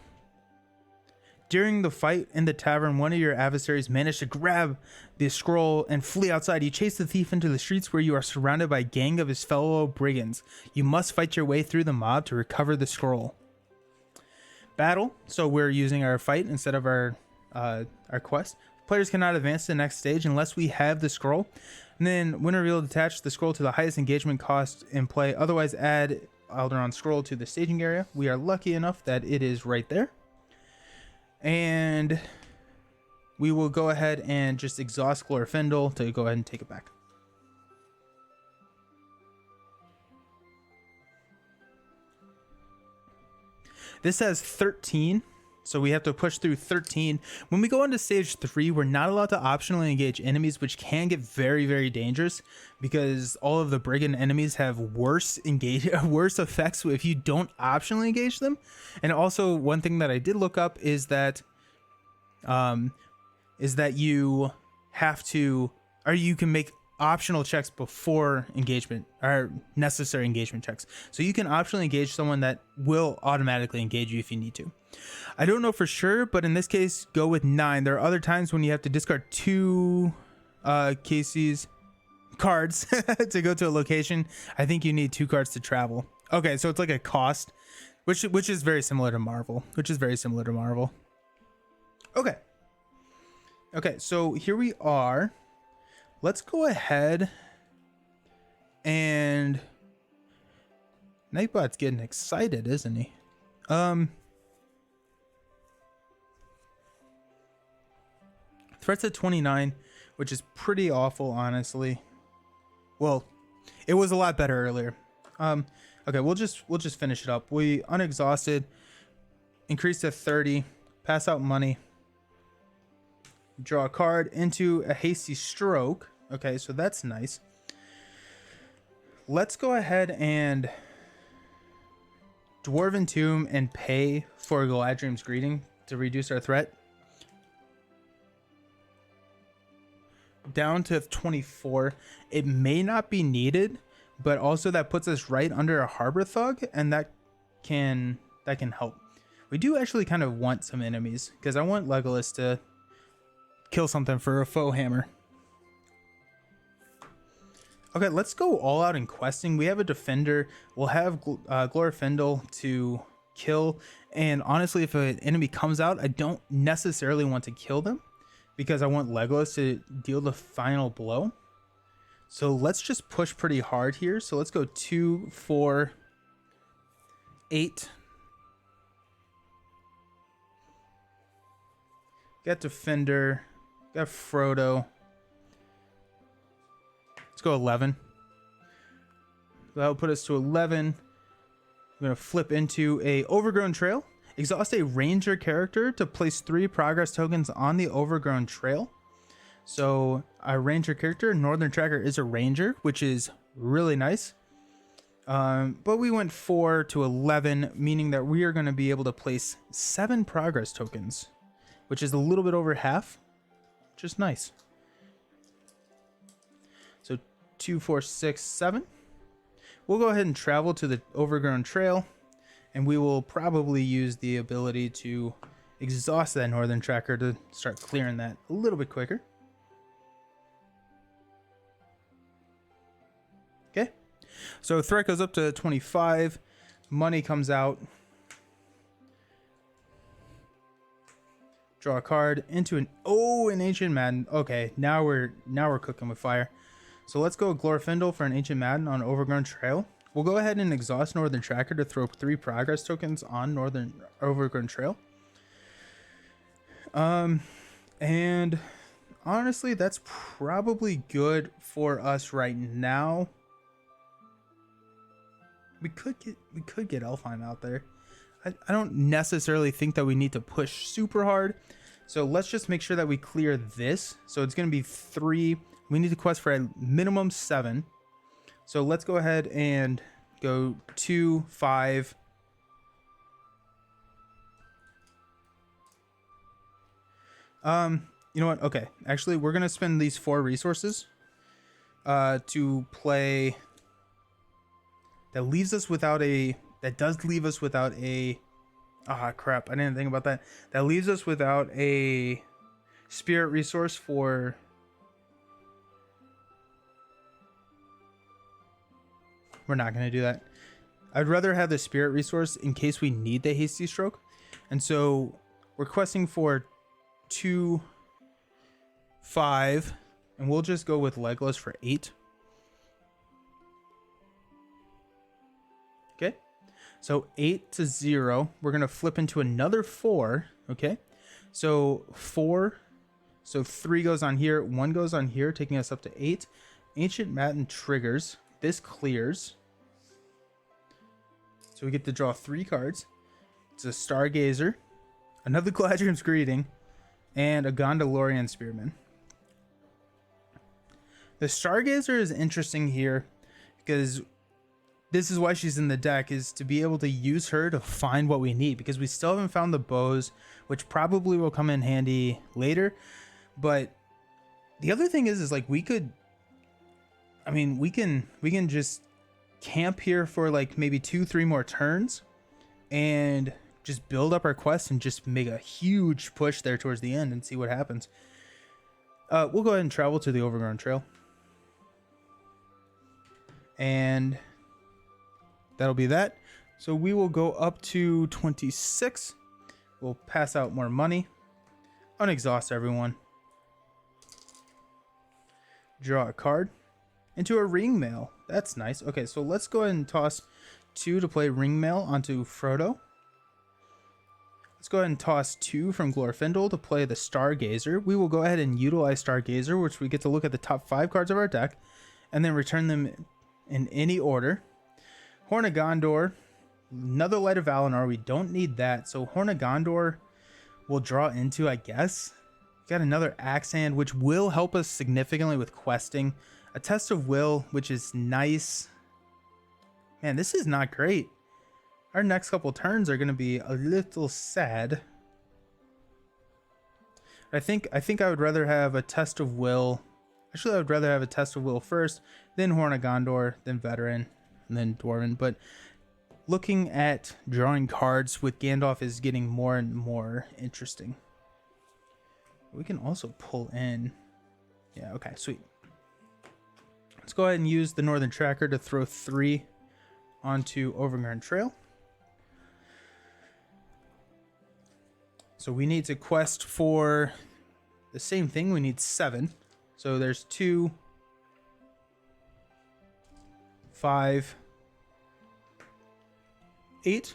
During the fight in the tavern, one of your adversaries managed to grab the scroll and flee outside. You chase the thief into the streets where you are surrounded by a gang of his fellow brigands. You must fight your way through the mob to recover the scroll. Battle. So we're using our fight instead of our quest. Players cannot advance to the next stage unless we have the scroll. And then when revealed, attach the scroll to the highest engagement cost in play. Otherwise, add Alderaan scroll to the staging area. We are lucky enough that it is right there. And we will go ahead and just exhaust Glorfindel to go ahead and take it back. This has 13, so we have to push through 13. When we go into stage 3, we're not allowed to optionally engage enemies, which can get very, very dangerous because all of the brigand enemies have worse effects if you don't optionally engage them. And also, one thing that I did look up is that you have to, or you can make optional checks before engagement, or necessary engagement checks. So you can optionally engage someone that will automatically engage you if you need to. I don't know for sure, but in this case, go with 9. There are other times when you have to discard 2 cards to go to a location. I think you need 2 cards to travel. Okay, so it's like a cost, which is very similar to Marvel. Okay, so here we are. Let's go ahead and Nightbot's getting excited, isn't he? Threats at 29, which is pretty awful, honestly. Well, it was a lot better earlier. Okay, we'll just finish it up. We unexhausted, increase to 30, pass out money, draw a card into a hasty stroke. Okay, so that's nice. Let's go ahead and Dwarven Tomb and pay for Galadriel's Greeting to reduce our threat down to 24. It may not be needed, but also that puts us right under a Harbor Thug, and that can help. We do actually kind of want some enemies, because I want Legolas to kill something for a foe hammer. Okay, let's go all out in questing. We have a defender. We'll have Glorfindel to kill. And honestly, if an enemy comes out, I don't necessarily want to kill them because I want Legolas to deal the final blow. So let's just push pretty hard here. So let's go 2, 4, 8. Got defender. Got Frodo. Let's go 11. That'll put us to 11. We're going to flip into a Overgrown Trail. Exhaust a ranger character to place 3 progress tokens on the Overgrown Trail. So our ranger character, Northern Tracker, is a ranger, which is really nice. But we went 4 to 11, meaning that we are going to be able to place 7 progress tokens, which is a little bit over half, which is nice. So 2, 4, 6, 7. We'll go ahead and travel to the Overgrown Trail, and we will probably use the ability to exhaust that Northern Tracker to start clearing that a little bit quicker. Okay, so threat goes up to 25. Money comes out. Draw a card into an Ancient Madden. Okay, now we're cooking with fire. So let's go Glorfindel for an Ancient Madden on Overgrown Trail. We'll go ahead and exhaust Northern Tracker to throw 3 progress tokens on Overgrown Trail. And honestly, that's probably good for us right now. We could get Elfheim out there. I don't necessarily think that we need to push super hard. So let's just make sure that we clear this. So it's going to be 3. We need to quest for a minimum 7. So let's go ahead and go 2, 5. You know what? Okay. Actually, we're going to spend these 4 resources to play. That does leave us without a... Ah, crap. I didn't think about that. That leaves us without a spirit resource for... We're not going to do that. I'd rather have the spirit resource in case we need the hasty stroke. And so we're questing for 2, 5, and we'll just go with Legolas for 8. Okay. So 8 to 0. We're going to flip into another 4. Okay. So 4. So 3 goes on here. 1 goes on here, taking us up to 8. Ancient Madden triggers. This clears. So we get to draw 3 cards. It's a Stargazer, another Galadriel's Greeting, and a Gondalorian Spearman. The Stargazer is interesting here because this is why she's in the deck, is to be able to use her to find what we need, because we still haven't found the bows, which probably will come in handy later. But the other thing is like we could I mean, we can just camp here for like maybe 2-3 more turns and just build up our quest and just make a huge push there towards the end and see what happens. We'll go ahead and travel to the Overgrown Trail. And that'll be that. So we will go up to 26. We'll pass out more money. Unexhaust everyone. Draw a card. Into a ring mail. That's nice. Okay, so let's go ahead and toss 2 to play ring mail onto Frodo. Let's go ahead and toss 2 from Glorfindel to play the Stargazer. We will go ahead and utilize Stargazer, which we get to look at the top 5 cards of our deck, and then return them in any order. Horn of Gondor, another Light of Valinor. We don't need that, so Horn of Gondor we'll draw into, I guess. Got another Axe Hand, which will help us significantly with questing. A Test of Will, which is nice. Man, this is not great. Our next couple turns are going to be a little sad. I think I would rather have a Test of Will. Actually, I would rather have a Test of Will first, then Horn of Gondor, then Veteran, and then Dwarven. But looking at drawing cards with Gandalf is getting more and more interesting. We can also pull in. Yeah, okay, sweet. Let's go ahead and use the Northern Tracker to throw 3 onto Overgrown Trail. So we need to quest for the same thing. We need 7. So there's 2, 5, 8.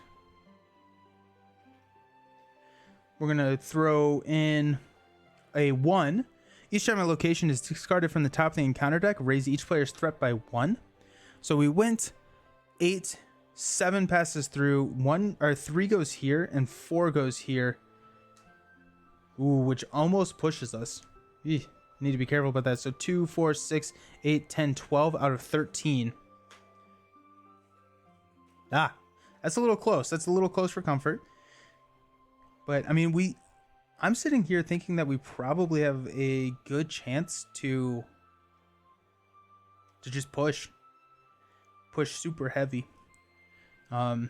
We're going to throw in a 1. Each time a location is discarded from the top of the encounter deck, raise each player's threat by 1. So we went 8, 7 passes through, 1 or 3 goes here, and 4 goes here. Ooh, which almost pushes us. Eeh, need to be careful about that. So 2, 4, 6, 8, 10, 12 out of 13. Ah, that's a little close. That's a little close for comfort. But I mean, I'm sitting here thinking that we probably have a good chance to just push super heavy. We're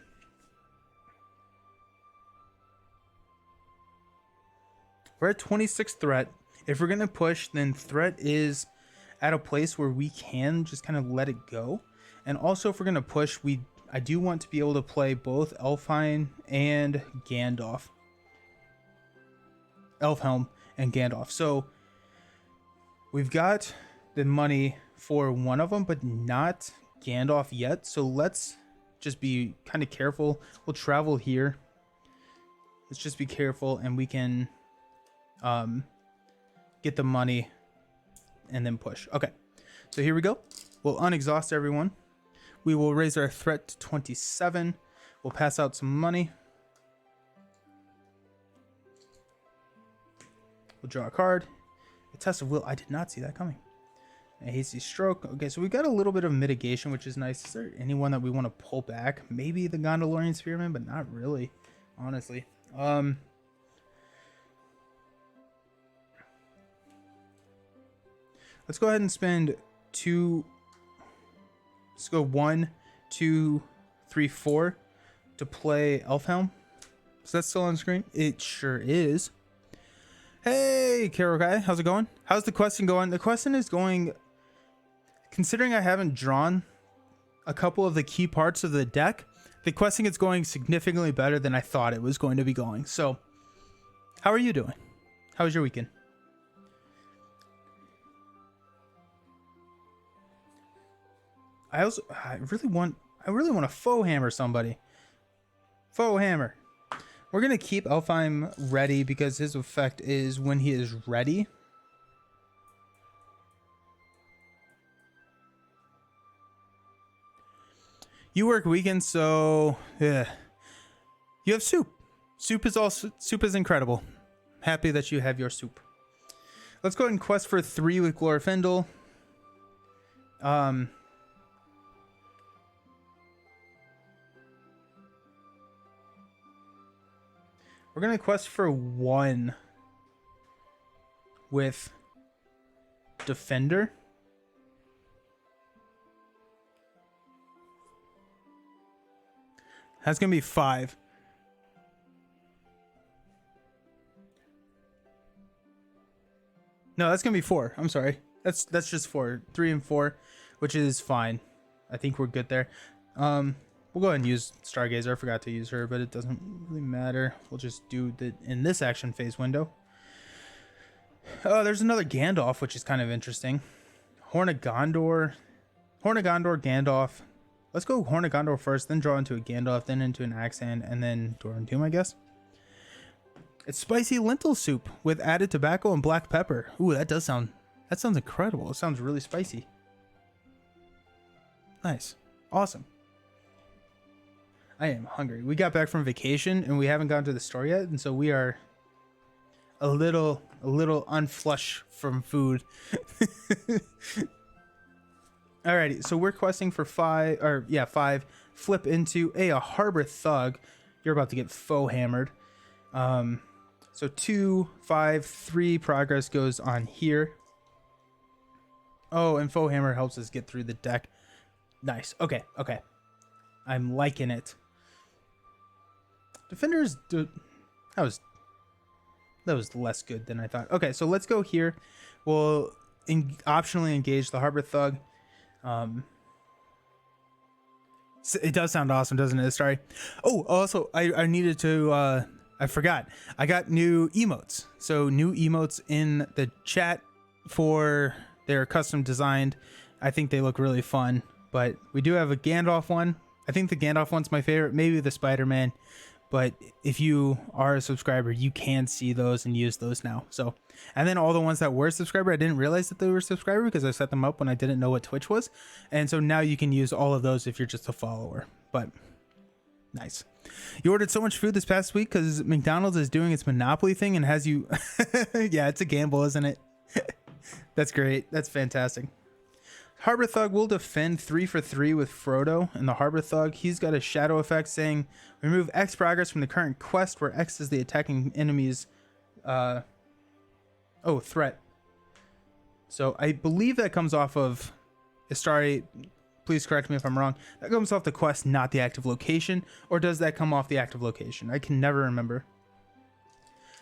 at 26 threat. If we're gonna push, then threat is at a place where we can just kind of let it go. And also, if we're gonna push, I do want to be able to play both Elfhelm and Gandalf. Elfhelm and Gandalf. So we've got the money for one of them, but not Gandalf yet. So let's just be kind of careful. We'll travel here. Let's just be careful, and we can get the money and then push. Okay, so here we go. We'll unexhaust everyone. We will raise our threat to 27. We'll pass out some money. We'll draw a card. A Test of Will. I did not see that coming. A Hasty Stroke. Okay, so we got a little bit of mitigation, which is nice. Is there anyone that we want to pull back? Maybe the Gondorian Spearman, but not really, honestly. Let's go ahead and spend 2. Let's go 1, 2, 3, 4 to play Elfhelm. Is that still on screen? It sure is. Hey, Carol Guy, how's it going? How's the question going? The question is going, considering I haven't drawn a couple of the key parts of the deck, the questing is going significantly better than I thought it was going to be going. So, how are you doing? How was your weekend? I really want to foe hammer somebody. Foe hammer. We're going to keep Elfheim ready because his effect is when he is ready. You work weekends, so yeah. You have soup. Soup is incredible. Happy that you have your soup. Let's go ahead and quest for 3 with Glorfindel. We're going to quest for 1 with Defender. That's gonna be 5. No, that's gonna be 4. I'm sorry. That's just 4. 3 and 4, which is fine. I think we're good there. We'll go ahead and use Stargazer. I forgot to use her, but it doesn't really matter. We'll just do the in this action phase window. Oh, there's another Gandalf, which is kind of interesting. Horn of Gondor, Gandalf. Let's go Horn of Gondor first, then draw into a Gandalf, then into an Axe Hand, and then Doran Tomb, I guess. It's spicy lentil soup with added tobacco and black pepper. Ooh, that sounds incredible. It sounds really spicy. Nice. Awesome. I am hungry. We got back from vacation and we haven't gone to the store yet, and so we are a little unflush from food. Alrighty, so we're questing for 5. Flip into a harbor thug. You're about to get faux hammered. So 2, 5, 3 progress goes on here. Oh, and faux hammer helps us get through the deck. Nice. Okay. I'm liking it. Defenders do. That was less good than I thought. Okay, so let's go here. We'll optionally engage the harbor thug. It does sound awesome, doesn't it? Sorry. Oh, also, I needed to. I forgot. I got new emotes. So new emotes in the chat for their custom designed. I think they look really fun. But we do have a Gandalf one. I think the Gandalf one's my favorite. Maybe the Spider-Man. But if you are a subscriber, you can see those and use those now. So, and then all the ones that were a subscriber, I didn't realize that they were a subscriber because I set them up when I didn't know what Twitch was. And so now you can use all of those if you're just a follower. But nice. You ordered so much food this past week because McDonald's is doing its Monopoly thing and has you... Yeah, it's a gamble, isn't it? That's great. That's fantastic. Harbor Thug will defend 3 for 3 with Frodo, and the Harbor Thug, he's got a shadow effect saying remove X progress from the current quest where X is the attacking enemy's threat. So I believe that comes off of Istari. Please correct me if I'm wrong. That comes off the quest, not the active location, or does that come off the active location? I can never remember.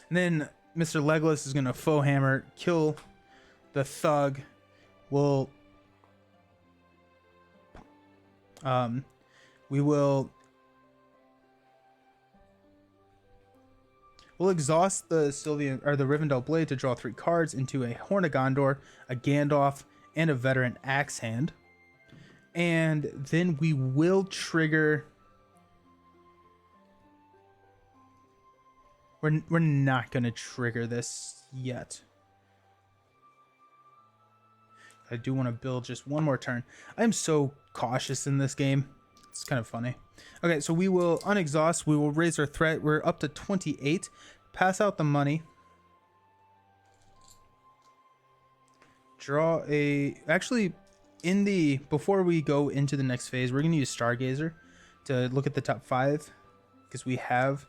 And then Mr. Legolas is gonna faux hammer, kill the thug. We'll we'll exhaust the Sylvian or the Rivendell Blade to draw 3 cards into a Horn of Gondor, a Gandalf, and a Veteran Axe Hand. And then we will trigger. We're not gonna trigger this yet. I do want to build just one more turn. I am so cautious in this game. It's kind of funny. Okay, so we will unexhaust. We will raise our threat. We're up to 28. Pass out the money. Draw a... Actually, before we go into the next phase, we're going to use Stargazer to look at the top 5. Because we have...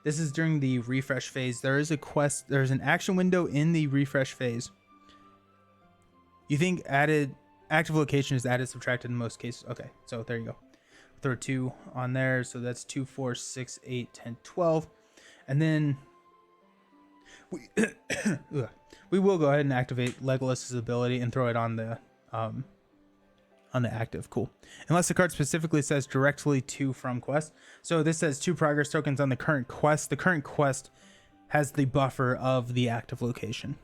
This is during the refresh phase. There is a quest. There's an action window in the refresh phase. You think active location is added, subtracted in most cases. Okay, so there you go. Throw 2 on there. So that's 2, 4, 6, 8, 10, 12. And then we will go ahead and activate Legolas's ability and throw it on the active. Cool. Unless the card specifically says directly to from quest. So this says 2 progress tokens on the current quest. The current quest has the buffer of the active location.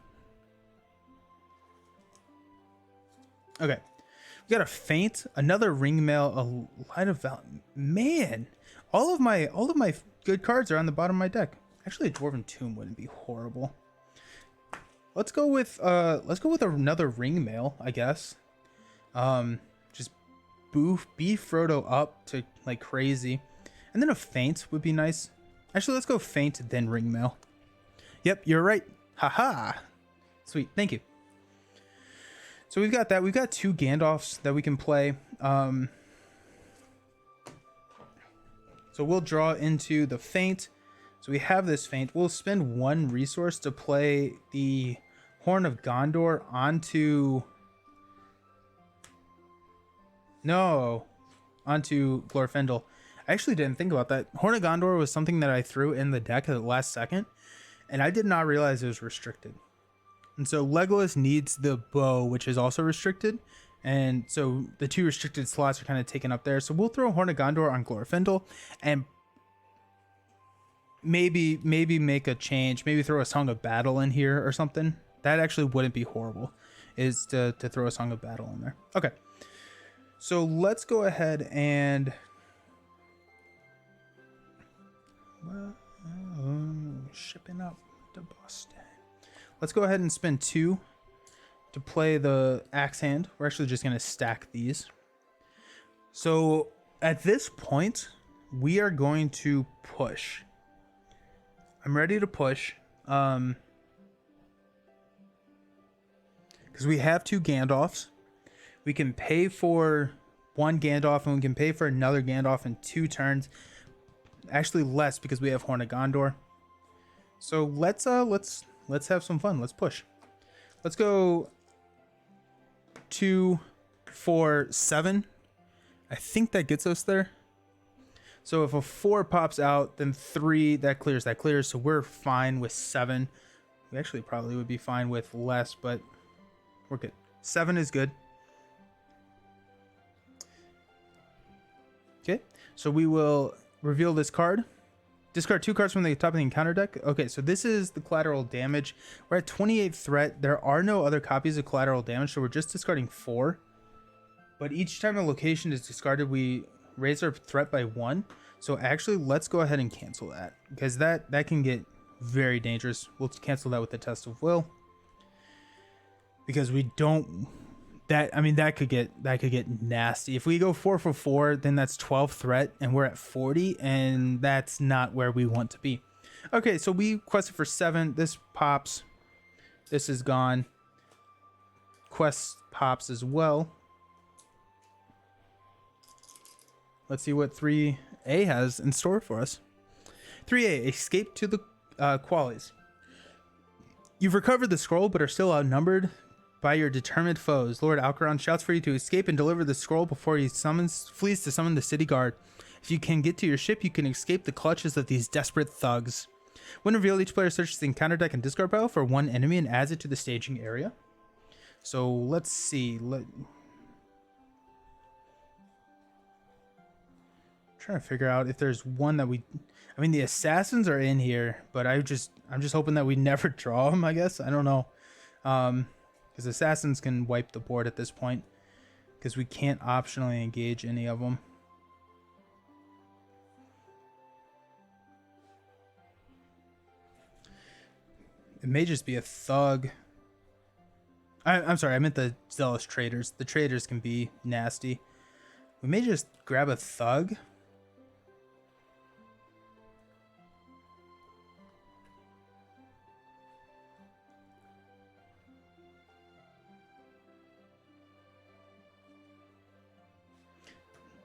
Okay, we got a feint, another ring mail, a light of val. Man, all of my good cards are on the bottom of my deck. Actually, a Dwarven Tomb wouldn't be horrible. Let's go with another ring mail, I guess. Just beef Frodo up to like crazy, and then a feint would be nice. Actually, let's go feint then ring mail. Yep, you're right. Haha. Sweet, thank you. So we've got that. We've got 2 Gandalfs that we can play. So we'll draw into the feint. So we have this feint. We'll spend 1 resource to play the Horn of Gondor onto Glorfindel. I actually didn't think about that. Horn of Gondor was something that I threw in the deck at the last second, and I did not realize it was restricted. And so Legolas needs the bow, which is also restricted. And so the 2 restricted slots are kind of taken up there. So we'll throw Horn of Gondor on Glorfindel and maybe make a change. Maybe throw a Song of Battle in here or something. That actually wouldn't be horrible, is to throw a Song of Battle in there. Okay. So let's go ahead and... shipping up to Boston. Let's go ahead and spend 2 to play the axe hand. We're actually just going to stack these. So at this point, we are going to push. I'm ready to push. Because we have 2 Gandalfs. We can pay for 1 Gandalf and we can pay for another Gandalf in 2 turns. Actually less because we have Horn of Gondor. So let's have some fun. Let's push. Let's go 2, 4, 7. I think that gets us there. So if a 4 pops out, then 3, that clears. So we're fine with 7. We actually probably would be fine with less, but we're good. 7 is good. Okay, so we will reveal this card. Discard 2 cards from the top of the encounter deck. Okay, so this is the collateral damage. We're at 28 threat. There are no other copies of collateral damage, so we're just discarding 4. But each time a location is discarded, we raise our threat by 1. So actually, let's go ahead and cancel that, because that can get very dangerous. We'll cancel that with the Test of Will, because we don't... that could get nasty. If we go 4 for 4, then that's 12 threat and we're at 40, and that's not where we want to be. Okay, so we quested for 7. This pops. This is gone. Quest pops as well. Let's see what 3A has in store for us. 3A, escape to the Qualies. You've recovered the scroll but are still outnumbered by your determined foes. Lord Alcaron shouts for you to escape and deliver the scroll before he flees to summon the city guard. If you can get to your ship, you can escape the clutches of these desperate thugs. When revealed, each player searches the encounter deck and discard pile for 1 enemy and adds it to the staging area. So let's see. Trying to figure out if there's one that we... I mean, the assassins are in here, but I'm just hoping that we never draw them, I guess. I don't know. Because assassins can wipe the board at this point, because we can't optionally engage any of them. It may just be a thug. I'm sorry, I meant the zealous traders. The traders can be nasty. We may just grab a thug.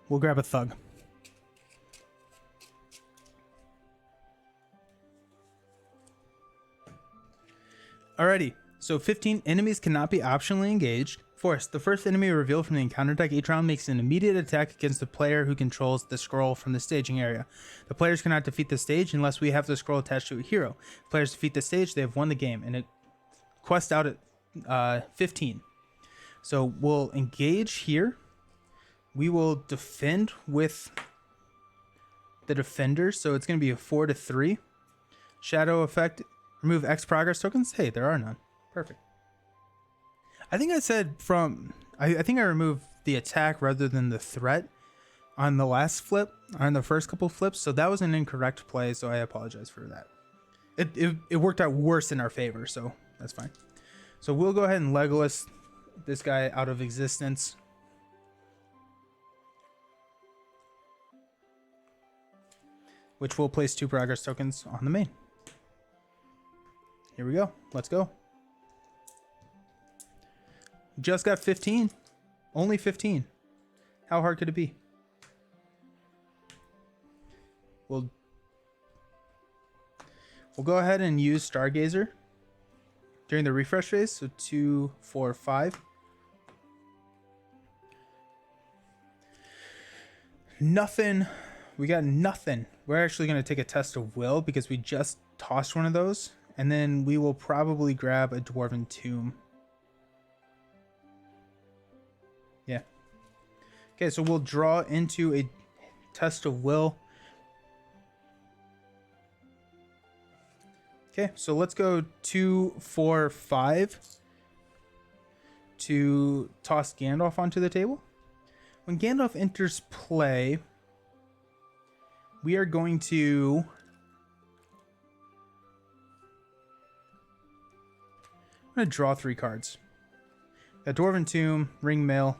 We'll grab a thug. Alrighty, so 15 enemies cannot be optionally engaged. Force, the first enemy revealed from the encounter deck each round makes an immediate attack against the player who controls the scroll from the staging area. The players cannot defeat the stage unless we have the scroll attached to a hero. If players defeat the stage, they have won the game, and it quests out at 15. So we'll engage here. We will defend with the defenders, so it's going to be a 4-3. Shadow effect, remove X progress tokens. Hey, there are none. Perfect. I think I said I think I removed the attack rather than the threat on the last flip, on the first couple flips, so that was an incorrect play, so I apologize for that. It worked out worse in our favor, so that's fine. So we'll go ahead and Legolas this guy out of existence. Which will place 2 progress tokens on the main. Here we go. Let's go. Just got 15. Only 15. How hard could it be? We'll go ahead and use Stargazer during the refresh phase. So 2, 4, 5. Nothing we got nothing. We're actually going to take a test of will because we just tossed one of those. And then we will probably grab a Dwarven Tomb. Yeah. Okay, so we'll draw into a test of will. Okay, so let's go 2, 4, 5 to toss Gandalf onto the table. When Gandalf enters play, we are going to... I'm going to draw 3 cards. A Dwarven Tomb, Ring Mail,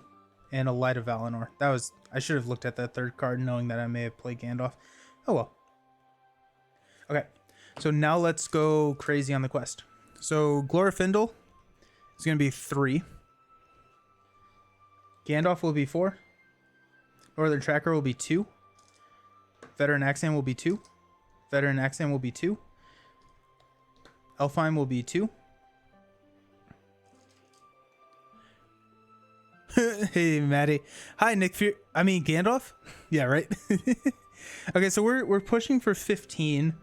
and a Light of Valinor. That was... I should have looked at that 3rd card knowing that I may have played Gandalf. Oh well. Okay, so now let's go crazy on the quest. So Glorfindel is going to be 3. Gandalf will be 4. Northern Tracker will be 2. Veteran Axan will be 2. Veteran Axan will be 2. Elfheim will be 2. Hey, Maddie. Hi, Nick. Gandalf? Yeah, right? Okay, so we're pushing for 15.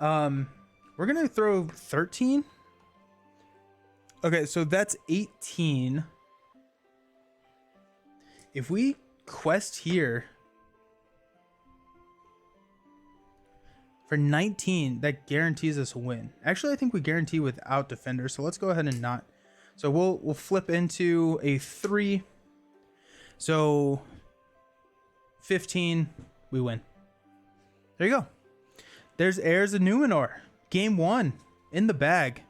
We're going to throw 13. Okay, so that's 18. If we quest here for 19, that guarantees us a win. Actually, I think we guarantee without defender, so let's go ahead and not. So we'll flip into a 3. So 15, we win. There you go. There's Heirs of Numenor. Game 1 in the bag.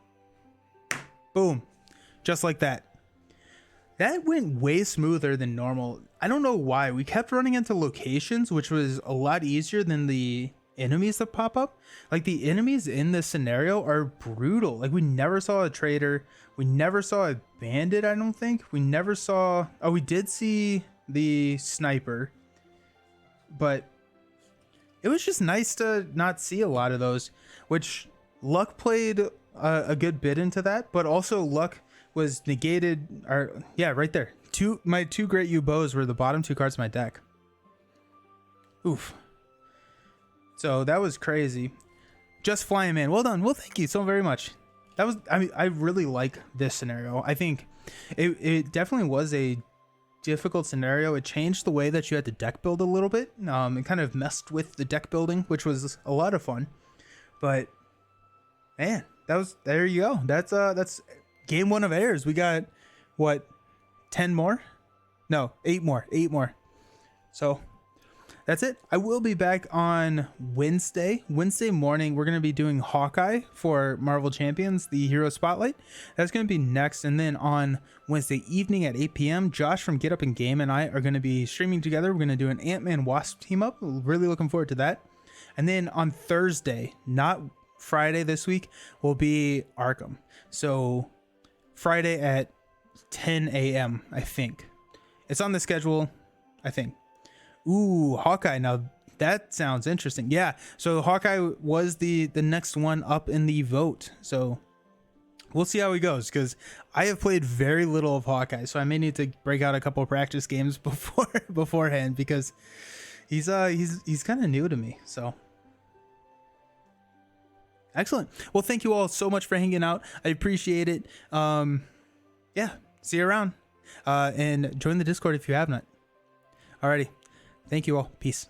Boom. Just like that. That went way smoother than normal. I don't know why. We kept running into locations, which was a lot easier than the enemies that pop up. Like, the enemies in this scenario are brutal. Like, we never saw a traitor. We never saw a bandit, I don't think. We never saw... Oh, we did see the sniper. But it was just nice to not see a lot of those, which luck played a good bit into that, but also luck was negated. Or yeah, right there. My 2 Great Yew Bows were the bottom 2 cards of my deck. Oof. So that was crazy. Just Flying Man. Well done. Well, thank you so very much. That was, I really like this scenario. I think it definitely was a difficult scenario. It changed the way that you had to deck build a little bit. It kind of messed with the deck building, which was a lot of fun. But man, there you go. That's game 1 of Heirs. We got what, 10 more? No, 8 more. 8 more. So that's it. I will be back on Wednesday morning. We're going to be doing Hawkeye for Marvel Champions, the Hero Spotlight. That's going to be next. And then on Wednesday evening at 8 p.m., Josh from Get Up and Game and I are going to be streaming together. We're going to do an Ant-Man Wasp team up. Really looking forward to that. And then on Thursday, not Friday this week, will be Arkham. So Friday at 10 a.m., I think. It's on the schedule, I think. Ooh, Hawkeye. Now that sounds interesting. Yeah. So Hawkeye was the next one up in the vote. So we'll see how he goes, because I have played very little of Hawkeye. So I may need to break out a couple of practice games beforehand, because he's kind of new to me. So excellent. Well, thank you all so much for hanging out. I appreciate it. Yeah. See you around. And join the Discord if you have not. Alrighty. Thank you all. Peace.